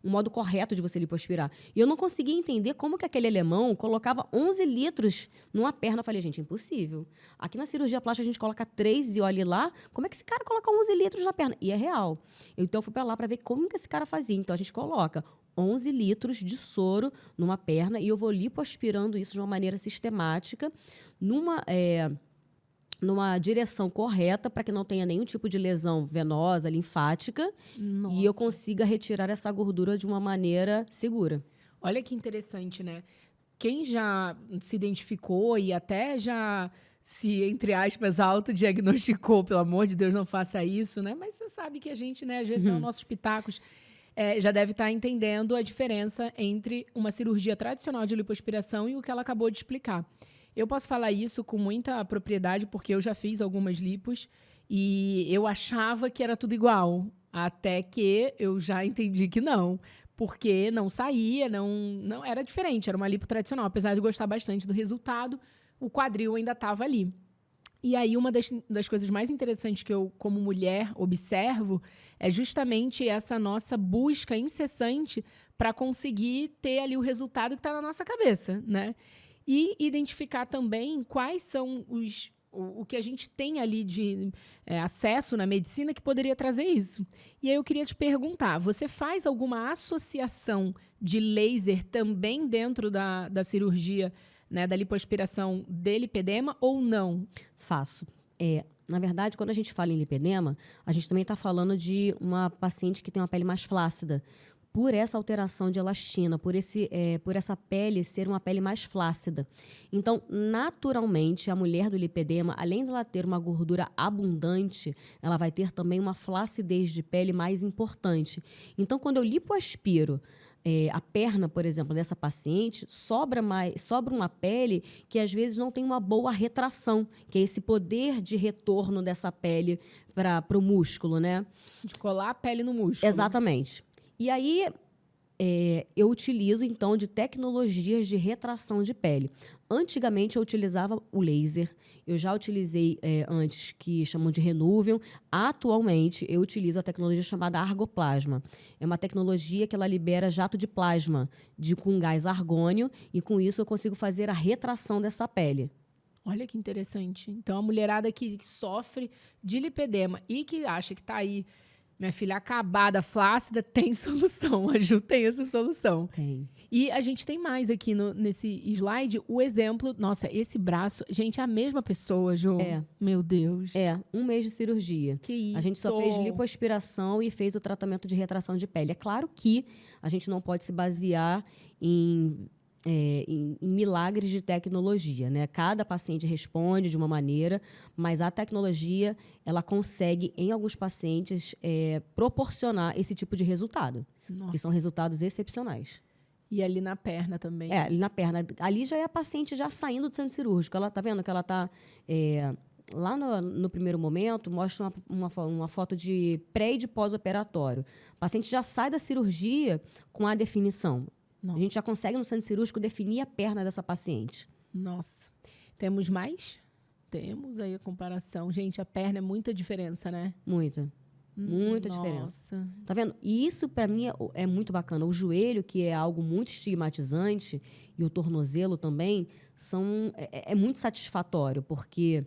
[SPEAKER 1] um modo correto de você lipoaspirar. E eu não conseguia entender como que aquele alemão colocava 11 litros numa perna. Eu falei, gente, é impossível. Aqui na cirurgia plástica a gente coloca 3 e olha lá, como é que esse cara coloca 11 litros na perna? E é real. Então eu fui para lá para ver como que esse cara fazia. Então a gente coloca 11 litros de soro numa perna e eu vou lipoaspirando isso de uma maneira sistemática, numa direção correta para que não tenha nenhum tipo de lesão venosa, linfática. Nossa. E eu consiga retirar essa gordura de uma maneira segura.
[SPEAKER 2] Olha que interessante, né? Quem já se identificou e até já se, entre aspas, autodiagnosticou, pelo amor de Deus, não faça isso, né? Mas você sabe que a gente, né, às vezes, dá os nossos pitacos, já deve estar entendendo a diferença entre uma cirurgia tradicional de lipoaspiração e o que ela acabou de explicar. Eu posso falar isso com muita propriedade, porque eu já fiz algumas lipos e eu achava que era tudo igual, até que eu já entendi que não, porque não saía, não era diferente, era uma lipo tradicional. Apesar de gostar bastante do resultado, o quadril ainda estava ali. E aí, uma das coisas mais interessantes que eu, como mulher, observo é justamente essa nossa busca incessante para conseguir ter ali o resultado que está na nossa cabeça, né? E identificar também quais são o que a gente tem ali de acesso na medicina que poderia trazer isso. E aí eu queria te perguntar, você faz alguma associação de laser também dentro da cirurgia, né, da lipoaspiração de lipedema ou não?
[SPEAKER 1] Faço. Na verdade, quando a gente fala em lipedema, a gente também está falando de uma paciente que tem uma pele mais flácida, por essa alteração de elastina, por essa pele ser uma pele mais flácida. Então, naturalmente, a mulher do lipedema, além de ela ter uma gordura abundante, ela vai ter também uma flacidez de pele mais importante. Então, quando eu lipoaspiro a perna, por exemplo, dessa paciente, sobra uma pele que às vezes não tem uma boa retração, que é esse poder de retorno dessa pele para o músculo, né?
[SPEAKER 2] De colar a pele no músculo.
[SPEAKER 1] Exatamente. E aí, eu utilizo, então, de tecnologias de retração de pele. Antigamente, eu utilizava o laser. Eu já utilizei antes, que chamam de Renuvium. Atualmente, eu utilizo a tecnologia chamada Argoplasma. É uma tecnologia que ela libera jato de plasma com gás argônio. E, com isso, eu consigo fazer a retração dessa pele.
[SPEAKER 2] Olha que interessante. Então, a mulherada que sofre de lipedema e que acha que está aí, minha filha, acabada, flácida, tem solução. A Ju tem essa solução.
[SPEAKER 1] Tem.
[SPEAKER 2] E a gente tem mais aqui nesse slide o exemplo. Nossa, esse braço, gente, é a mesma pessoa, Ju. Meu Deus.
[SPEAKER 1] 1 mês de cirurgia.
[SPEAKER 2] Que isso.
[SPEAKER 1] A gente só fez lipoaspiração e fez o tratamento de retração de pele. É claro que a gente não pode se basear em milagres de tecnologia, né? Cada paciente responde de uma maneira, mas a tecnologia, ela consegue, em alguns pacientes, proporcionar esse tipo de resultado.
[SPEAKER 2] Nossa.
[SPEAKER 1] Que são resultados excepcionais.
[SPEAKER 2] E ali na perna também.
[SPEAKER 1] Ali na perna. Ali já é a paciente já saindo do centro cirúrgico. Ela tá vendo que ela está lá no primeiro momento, mostra uma foto de pré e de pós-operatório. O paciente já sai da cirurgia com a definição.
[SPEAKER 2] Nossa.
[SPEAKER 1] A gente já consegue, no centro cirúrgico, definir a perna dessa paciente.
[SPEAKER 2] Nossa. Temos mais? Temos aí a comparação. Gente, a perna é muita diferença, né?
[SPEAKER 1] Muita. Muita diferença.
[SPEAKER 2] Nossa.
[SPEAKER 1] Tá vendo? E isso, para mim, é muito bacana. O joelho, que é algo muito estigmatizante, e o tornozelo também, é muito satisfatório, porque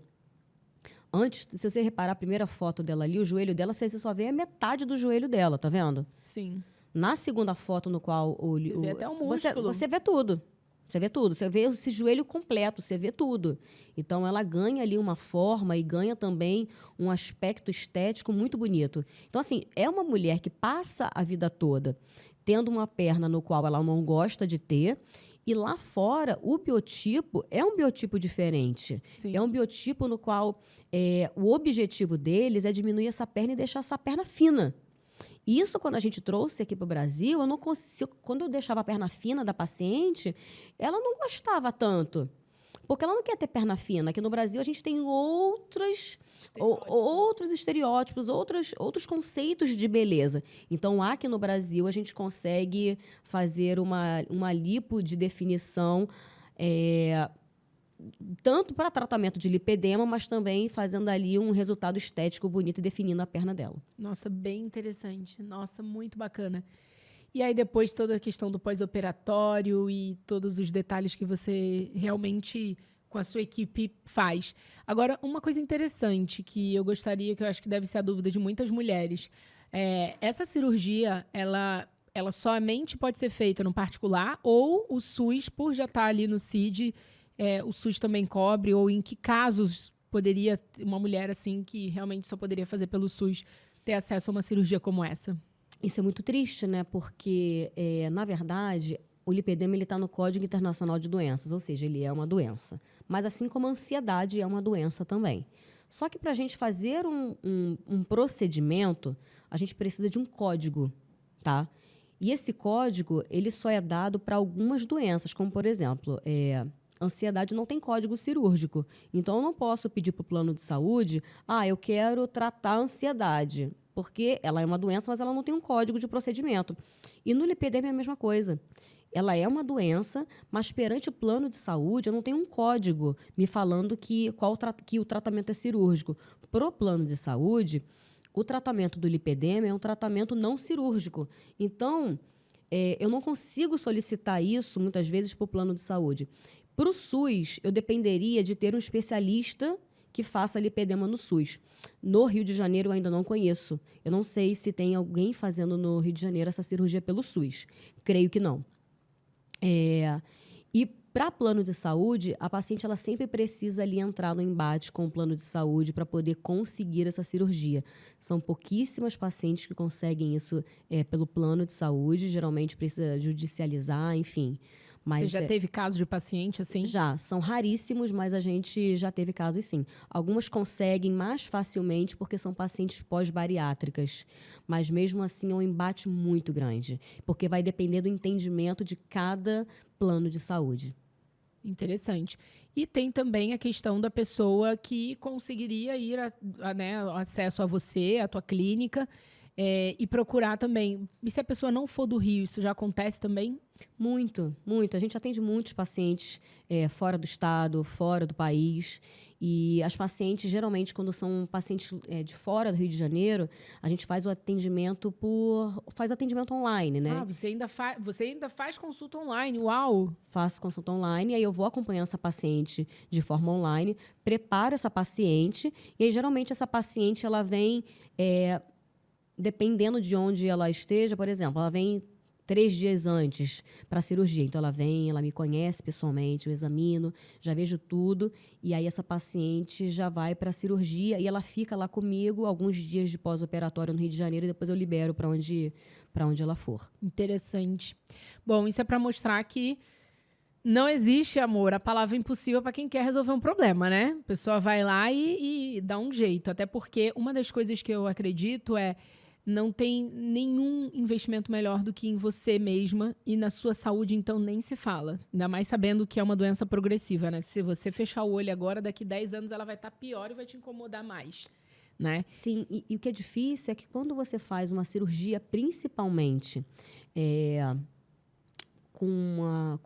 [SPEAKER 1] antes, se você reparar a primeira foto dela ali, o joelho dela, você só vê a metade do joelho dela, tá vendo?
[SPEAKER 2] Sim.
[SPEAKER 1] Na segunda foto, no qual
[SPEAKER 2] Você vê até o músculo.
[SPEAKER 1] Você vê tudo. Você vê tudo. Você vê esse joelho completo, você vê tudo. Então, ela ganha ali uma forma e ganha também um aspecto estético muito bonito. Então, assim, é uma mulher que passa a vida toda tendo uma perna no qual ela não gosta de ter. E lá fora, o biotipo é um biotipo diferente.
[SPEAKER 2] Sim.
[SPEAKER 1] É um biotipo no qual o objetivo deles é diminuir essa perna e deixar essa perna fina. Isso, quando a gente trouxe aqui para o Brasil, eu não consigo, quando eu deixava a perna fina da paciente, ela não gostava tanto. Porque ela não quer ter perna fina. Aqui no Brasil, a gente tem outros estereótipos, outros conceitos de beleza. Então, aqui no Brasil, a gente consegue fazer uma lipo de definição tanto para tratamento de lipedema, mas também fazendo ali um resultado estético bonito e definindo a perna dela.
[SPEAKER 2] Nossa, bem interessante. Nossa, muito bacana. E aí depois toda a questão do pós-operatório e todos os detalhes que você realmente, com a sua equipe, faz. Agora, uma coisa interessante que eu gostaria, que eu acho que deve ser a dúvida de muitas mulheres, essa cirurgia, ela somente pode ser feita no particular ou o SUS, por já estar ali no CID, o SUS também cobre, ou em que casos poderia uma mulher assim que realmente só poderia fazer pelo SUS ter acesso a uma cirurgia como essa?
[SPEAKER 1] Isso é muito triste, né? Porque, na verdade, o lipedema está no Código Internacional de Doenças, ou seja, ele é uma doença. Mas assim como a ansiedade é uma doença também. Só que para a gente fazer um procedimento, a gente precisa de um código, tá? E esse código, ele só é dado para algumas doenças, como, por exemplo, ansiedade não tem código cirúrgico. Então, eu não posso pedir para o plano de saúde, eu quero tratar a ansiedade, porque ela é uma doença, mas ela não tem um código de procedimento. E no lipedema é a mesma coisa. Ela é uma doença, mas perante o plano de saúde, eu não tenho um código me falando que o tratamento é cirúrgico. Para o plano de saúde, o tratamento do lipedema é um tratamento não cirúrgico. Então, eu não consigo solicitar isso, muitas vezes, para o plano de saúde. Para o SUS, eu dependeria de ter um especialista que faça lipedema no SUS. No Rio de Janeiro, eu ainda não conheço. Eu não sei se tem alguém fazendo no Rio de Janeiro essa cirurgia pelo SUS. Creio que não. E Para plano de saúde, a paciente ela sempre precisa ali entrar no embate com o plano de saúde para poder conseguir essa cirurgia. São pouquíssimas pacientes que conseguem isso pelo plano de saúde, geralmente precisa judicializar, enfim. Mas
[SPEAKER 2] Você já teve caso de paciente assim?
[SPEAKER 1] Já, são raríssimos, mas a gente já teve casos sim. Algumas conseguem mais facilmente porque são pacientes pós-bariátricas, mas mesmo assim é um embate muito grande, porque vai depender do entendimento de cada plano de saúde.
[SPEAKER 2] Interessante. E tem também a questão da pessoa que conseguiria ir acesso a você, à tua clínica, e procurar também. E se a pessoa não for do Rio, isso já acontece também?
[SPEAKER 1] Muito, muito. A gente atende muitos pacientes fora do estado, fora do país. E as pacientes, geralmente, quando são pacientes de fora do Rio de Janeiro, a gente faz o atendimento faz atendimento online, né?
[SPEAKER 2] Ah, você ainda faz consulta online, uau!
[SPEAKER 1] Faço consulta online, aí eu vou acompanhando essa paciente de forma online, preparo essa paciente, e aí, geralmente, essa paciente, ela vem, dependendo de onde ela esteja, por exemplo, ela vem 3 dias antes para a cirurgia. Então, ela vem, ela me conhece pessoalmente, eu examino, já vejo tudo, e aí essa paciente já vai para a cirurgia e ela fica lá comigo alguns dias de pós-operatório no Rio de Janeiro e depois eu libero para onde ela for.
[SPEAKER 2] Interessante. Bom, isso é para mostrar que não existe, amor, a palavra impossível para quem quer resolver um problema, né? A pessoa vai lá e dá um jeito. Até porque uma das coisas que eu acredito não tem nenhum investimento melhor do que em você mesma e na sua saúde, então nem se fala. Ainda mais sabendo que é uma doença progressiva, né? Se você fechar o olho agora, daqui 10 anos ela vai estar pior e vai te incomodar mais, né?
[SPEAKER 1] Sim, e o que é difícil é que quando você faz uma cirurgia, principalmente com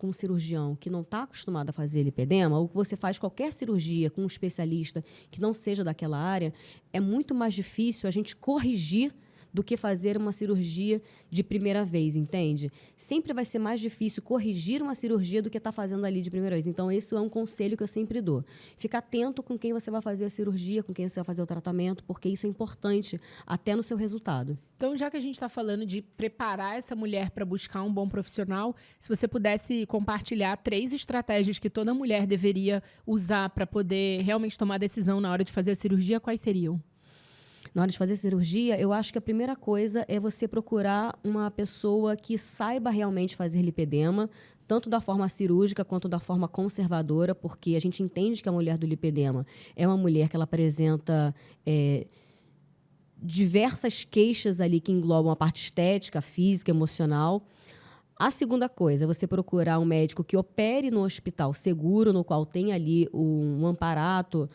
[SPEAKER 1] um cirurgião que não está acostumado a fazer lipedema, ou que você faz qualquer cirurgia com um especialista que não seja daquela área, é muito mais difícil a gente corrigir do que fazer uma cirurgia de primeira vez, entende? Sempre vai ser mais difícil corrigir uma cirurgia do que estar fazendo ali de primeira vez. Então, esse é um conselho que eu sempre dou. Fica atento com quem você vai fazer a cirurgia, com quem você vai fazer o tratamento, porque isso é importante até no seu resultado.
[SPEAKER 2] Então, já que a gente está falando de preparar essa mulher para buscar um bom profissional, se você pudesse compartilhar 3 estratégias que toda mulher deveria usar para poder realmente tomar decisão na hora de fazer a cirurgia, quais seriam?
[SPEAKER 1] Na hora de fazer cirurgia, eu acho que a primeira coisa é você procurar uma pessoa que saiba realmente fazer lipedema, tanto da forma cirúrgica quanto da forma conservadora, porque a gente entende que a mulher do lipedema é uma mulher que ela apresenta diversas queixas ali que englobam a parte estética, física, emocional. A segunda coisa é você procurar um médico que opere no hospital seguro, no qual tem ali um amparato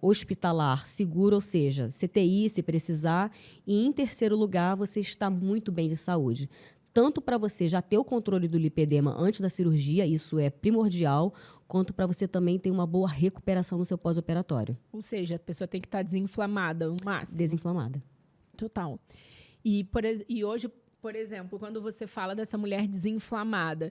[SPEAKER 1] hospitalar seguro, ou seja, CTI, se precisar. E, em terceiro lugar, você está muito bem de saúde. Tanto para você já ter o controle do lipedema antes da cirurgia, isso é primordial, quanto para você também ter uma boa recuperação no seu pós-operatório.
[SPEAKER 2] Ou seja, a pessoa tem que estar desinflamada, o máximo.
[SPEAKER 1] Desinflamada.
[SPEAKER 2] Total. E hoje, por exemplo, quando você fala dessa mulher desinflamada,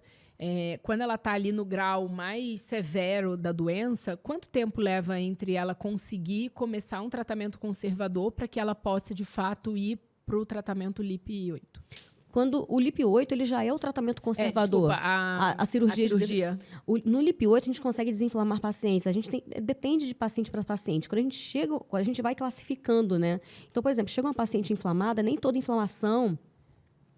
[SPEAKER 2] quando ela está ali no grau mais severo da doença, quanto tempo leva entre ela conseguir começar um tratamento conservador para que ela possa, de fato, ir para o tratamento LIP-8?
[SPEAKER 1] Quando o LIP-8 ele já é o tratamento conservador. A cirurgia. No LIP-8 a gente consegue desinflamar pacientes. Depende de paciente para paciente. Quando a gente vai classificando, né? Então, por exemplo, chega uma paciente inflamada, nem toda inflamação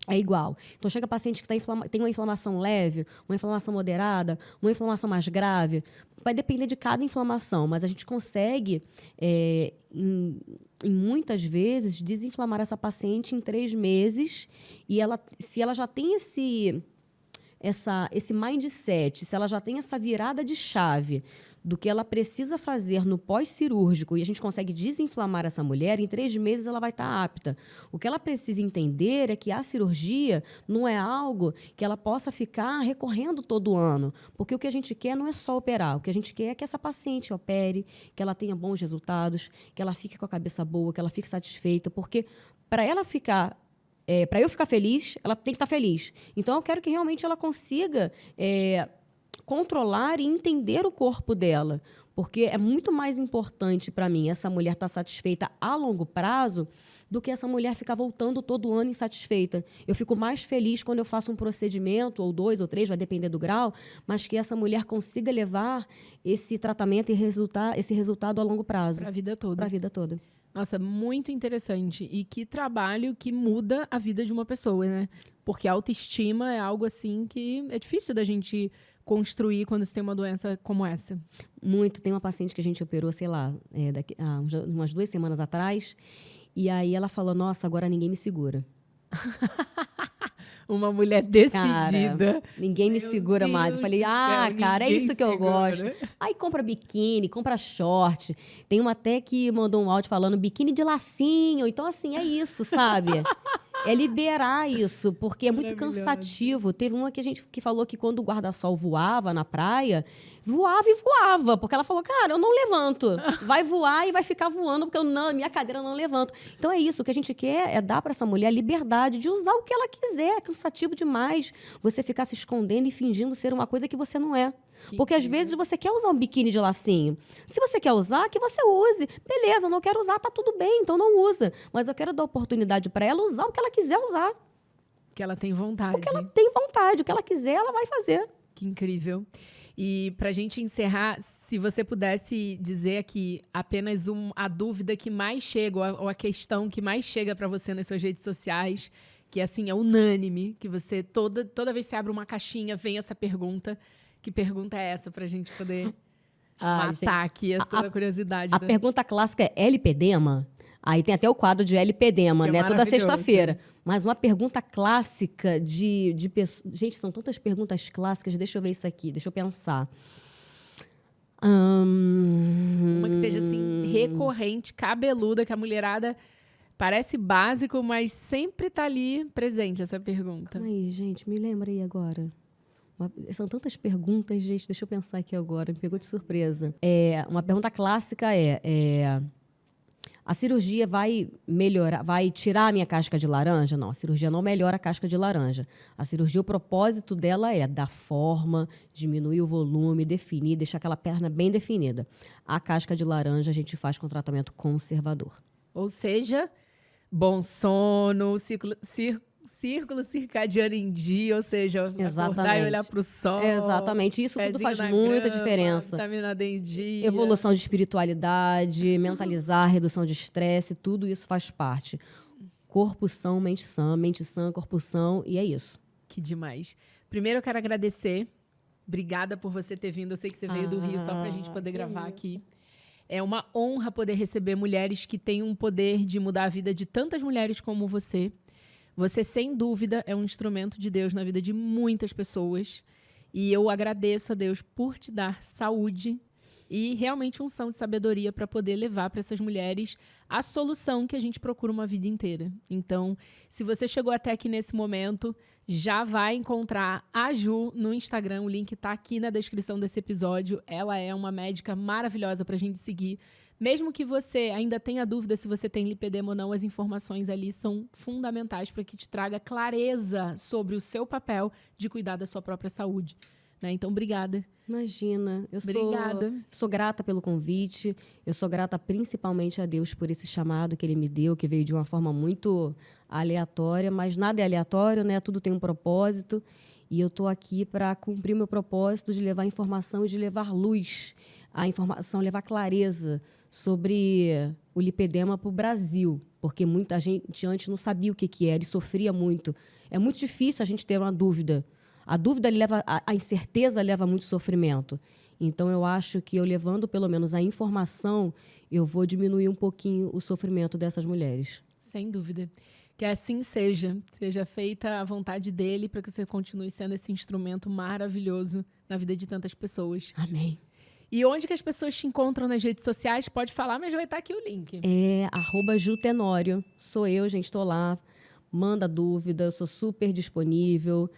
[SPEAKER 1] é igual. Então, chega paciente que tem uma inflamação leve, uma inflamação moderada, uma inflamação mais grave. Vai depender de cada inflamação, mas a gente consegue, em muitas vezes, desinflamar essa paciente em 3 meses. E se ela já tem esse mindset, se ela já tem essa virada de chave do que ela precisa fazer no pós-cirúrgico e a gente consegue desinflamar essa mulher, em 3 meses ela vai estar apta. O que ela precisa entender é que a cirurgia não é algo que ela possa ficar recorrendo todo ano, porque o que a gente quer não é só operar, o que a gente quer é que essa paciente opere, que ela tenha bons resultados, que ela fique com a cabeça boa, que ela fique satisfeita, porque para ela ficar para eu ficar feliz, ela tem que estar feliz. Então, eu quero que realmente ela consiga controlar e entender o corpo dela, porque é muito mais importante para mim essa mulher estar satisfeita a longo prazo do que essa mulher ficar voltando todo ano insatisfeita. Eu fico mais feliz quando eu faço um procedimento, ou 2 ou 3, vai depender do grau, mas que essa mulher consiga levar esse tratamento e esse resultado a longo prazo.
[SPEAKER 2] Para a vida toda.
[SPEAKER 1] Para a vida toda.
[SPEAKER 2] Nossa, muito interessante. E que trabalho que muda a vida de uma pessoa, né? Porque a autoestima é algo assim que é difícil da gente construir quando você tem uma doença como essa.
[SPEAKER 1] Muito. Tem uma paciente que a gente operou, sei lá, umas 2 semanas atrás, e aí ela falou, nossa, agora ninguém me segura.
[SPEAKER 2] Uma mulher decidida.
[SPEAKER 1] Cara, ninguém me segura mais. Eu falei, cara, é isso que eu gosto. Aí compra biquíni, compra short. Tem uma até que mandou um áudio falando biquíni de lacinho. Então, assim, é isso, sabe? É liberar isso, porque é muito cansativo. Teve uma que falou que quando o guarda-sol voava na praia, voava e voava. Porque ela falou, cara, eu não levanto. Vai voar e vai ficar voando, porque minha cadeira não levanto. Então é isso, o que a gente quer é dar para essa mulher a liberdade de usar o que ela quiser. É cansativo demais você ficar se escondendo e fingindo ser uma coisa que você não é. Porque às vezes você quer usar um biquíni de lacinho. Se você quer usar, que você use. Beleza, eu não quero usar, tá tudo bem, então não usa. Mas eu quero dar oportunidade para ela usar o que ela quiser usar.
[SPEAKER 2] Que ela tem vontade.
[SPEAKER 1] O que ela tem vontade, o que ela quiser, ela vai fazer.
[SPEAKER 2] Que incrível. E pra gente encerrar, se você pudesse dizer aqui apenas a dúvida que mais chega, ou a questão que mais chega para você nas suas redes sociais, que assim é unânime, que você toda vez que você abre uma caixinha, vem essa pergunta. Que pergunta é essa pra gente poder matar aqui toda a curiosidade?
[SPEAKER 1] A pergunta clássica é lipedema? Aí tem até o quadro de lipedema, né? Toda sexta-feira. Mas uma pergunta clássica de gente, são tantas perguntas clássicas. Deixa eu ver isso aqui, deixa eu pensar.
[SPEAKER 2] Uma que seja assim, recorrente, cabeluda, que a mulherada parece básico, mas sempre tá ali presente essa pergunta.
[SPEAKER 1] Calma aí, gente, me lembra aí agora. São tantas perguntas, gente, deixa eu pensar aqui agora, me pegou de surpresa. Uma pergunta clássica a cirurgia vai melhorar, vai tirar a minha casca de laranja? Não, a cirurgia não melhora a casca de laranja. A cirurgia, o propósito dela é dar forma, diminuir o volume, definir, deixar aquela perna bem definida. A casca de laranja a gente faz com tratamento conservador.
[SPEAKER 2] Ou seja, bom sono, círculo circadiano em dia, ou seja, acordar e olhar para o sol.
[SPEAKER 1] Exatamente, isso tudo faz muita diferença.
[SPEAKER 2] Vitamina D em dia.
[SPEAKER 1] Evolução de espiritualidade, mentalizar, redução de estresse, tudo isso faz parte. Corpo são, mente sã, corpo são, e é isso.
[SPEAKER 2] Que demais. Primeiro eu quero agradecer. Obrigada por você ter vindo. Eu sei que você veio do Rio só para a gente poder gravar aqui. É uma honra poder receber mulheres que têm um poder de mudar a vida de tantas mulheres como você. Você, sem dúvida, é um instrumento de Deus na vida de muitas pessoas. E eu agradeço a Deus por te dar saúde e realmente unção de sabedoria para poder levar para essas mulheres a solução que a gente procura uma vida inteira. Então, se você chegou até aqui nesse momento, já vai encontrar a Ju no Instagram. O link está aqui na descrição desse episódio. Ela é uma médica maravilhosa para a gente seguir. Mesmo que você ainda tenha dúvida se você tem lipedema ou não, as informações ali são fundamentais para que te traga clareza sobre o seu papel de cuidar da sua própria saúde. Né? Então, obrigada.
[SPEAKER 1] Imagina.
[SPEAKER 2] Obrigada.
[SPEAKER 1] Sou grata pelo convite. Eu sou grata principalmente a Deus por esse chamado que Ele me deu, que veio de uma forma muito aleatória, mas nada é aleatório, né? Tudo tem um propósito. E eu estou aqui para cumprir o meu propósito de levar informação e de levar luz à informação, levar clareza sobre o lipedema para o Brasil, porque muita gente antes não sabia o que era e sofria muito. É muito difícil a gente ter uma dúvida. A dúvida leva, a incerteza leva muito sofrimento. Então, eu acho que eu levando pelo menos a informação, eu vou diminuir um pouquinho o sofrimento dessas mulheres.
[SPEAKER 2] Sem dúvida. Que assim seja feita a vontade dele para que você continue sendo esse instrumento maravilhoso na vida de tantas pessoas.
[SPEAKER 1] Amém.
[SPEAKER 2] E onde que as pessoas te encontram nas redes sociais? Pode falar, mas vai estar aqui o link.
[SPEAKER 1] É @Jutenório. Sou eu, gente, estou lá. Manda dúvida, eu sou super disponível.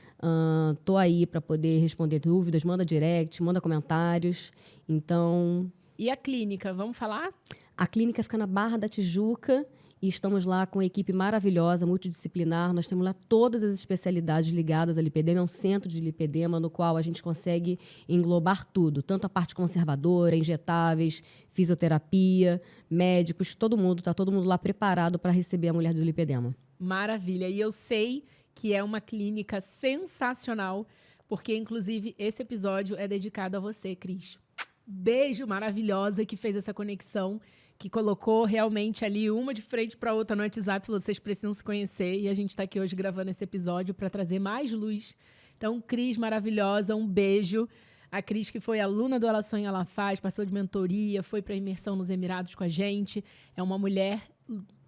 [SPEAKER 1] Tô aí para poder responder dúvidas. Manda direct, manda comentários. Então...
[SPEAKER 2] E a clínica, vamos falar?
[SPEAKER 1] A clínica fica na Barra da Tijuca e estamos lá com uma equipe maravilhosa, multidisciplinar. Nós temos lá todas as especialidades ligadas à lipedema. É um centro de lipedema no qual a gente consegue englobar tudo, tanto a parte conservadora, injetáveis, fisioterapia, médicos, todo mundo, está todo mundo lá preparado para receber a mulher do lipedema.
[SPEAKER 2] Maravilha. E eu sei que é uma clínica sensacional, porque, inclusive, esse episódio é dedicado a você, Cris. Beijo, maravilhosa, que fez essa conexão, que colocou realmente ali uma de frente para outra no WhatsApp, falou, vocês precisam se conhecer, e a gente está aqui hoje gravando esse episódio para trazer mais luz. Então, Cris, maravilhosa, um beijo. A Cris, que foi aluna do Ela Sonha, Ela Faz, passou de mentoria, foi para a imersão nos Emirados com a gente. É uma mulher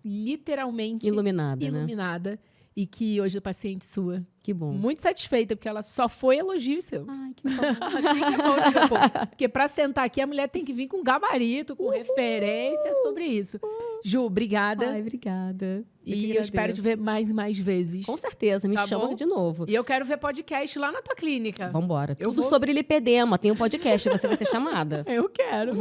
[SPEAKER 2] literalmente iluminada. E que hoje é paciente sua.
[SPEAKER 1] Que bom.
[SPEAKER 2] Muito satisfeita, porque ela só foi elogio seu.
[SPEAKER 1] Ai, que bom.
[SPEAKER 2] Assim que é bom, meu povo. Porque para sentar aqui, a mulher tem que vir com gabarito, com referência sobre isso. Ju, obrigada.
[SPEAKER 1] Ai, obrigada.
[SPEAKER 2] E eu espero te ver mais e mais vezes.
[SPEAKER 1] Com certeza, me chama
[SPEAKER 2] bom?
[SPEAKER 1] de novo.
[SPEAKER 2] E eu quero ver podcast lá na tua clínica.
[SPEAKER 1] Vambora. Tudo sobre lipedema. Tem um podcast, você vai ser chamada.
[SPEAKER 2] Eu quero.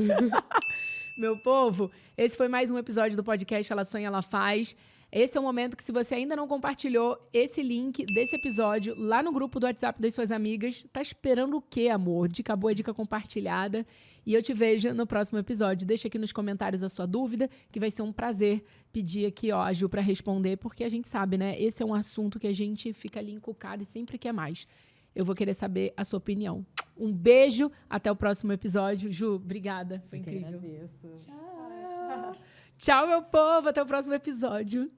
[SPEAKER 2] Meu povo, esse foi mais um episódio do podcast Ela Sonha, Ela Faz. Esse é o momento que, se você ainda não compartilhou esse link desse episódio lá no grupo do WhatsApp das suas amigas, tá esperando o quê, amor? Dica boa, dica compartilhada. E eu te vejo no próximo episódio. Deixa aqui nos comentários a sua dúvida, que vai ser um prazer pedir aqui, ó, a Ju para responder, porque a gente sabe, né? Esse é um assunto que a gente fica ali encucado e sempre quer mais. Eu vou querer saber a sua opinião. Um beijo, até o próximo episódio. Ju, obrigada. Foi incrível.
[SPEAKER 1] Agradeço.
[SPEAKER 2] Tchau. Tchau, meu povo. Até o próximo episódio.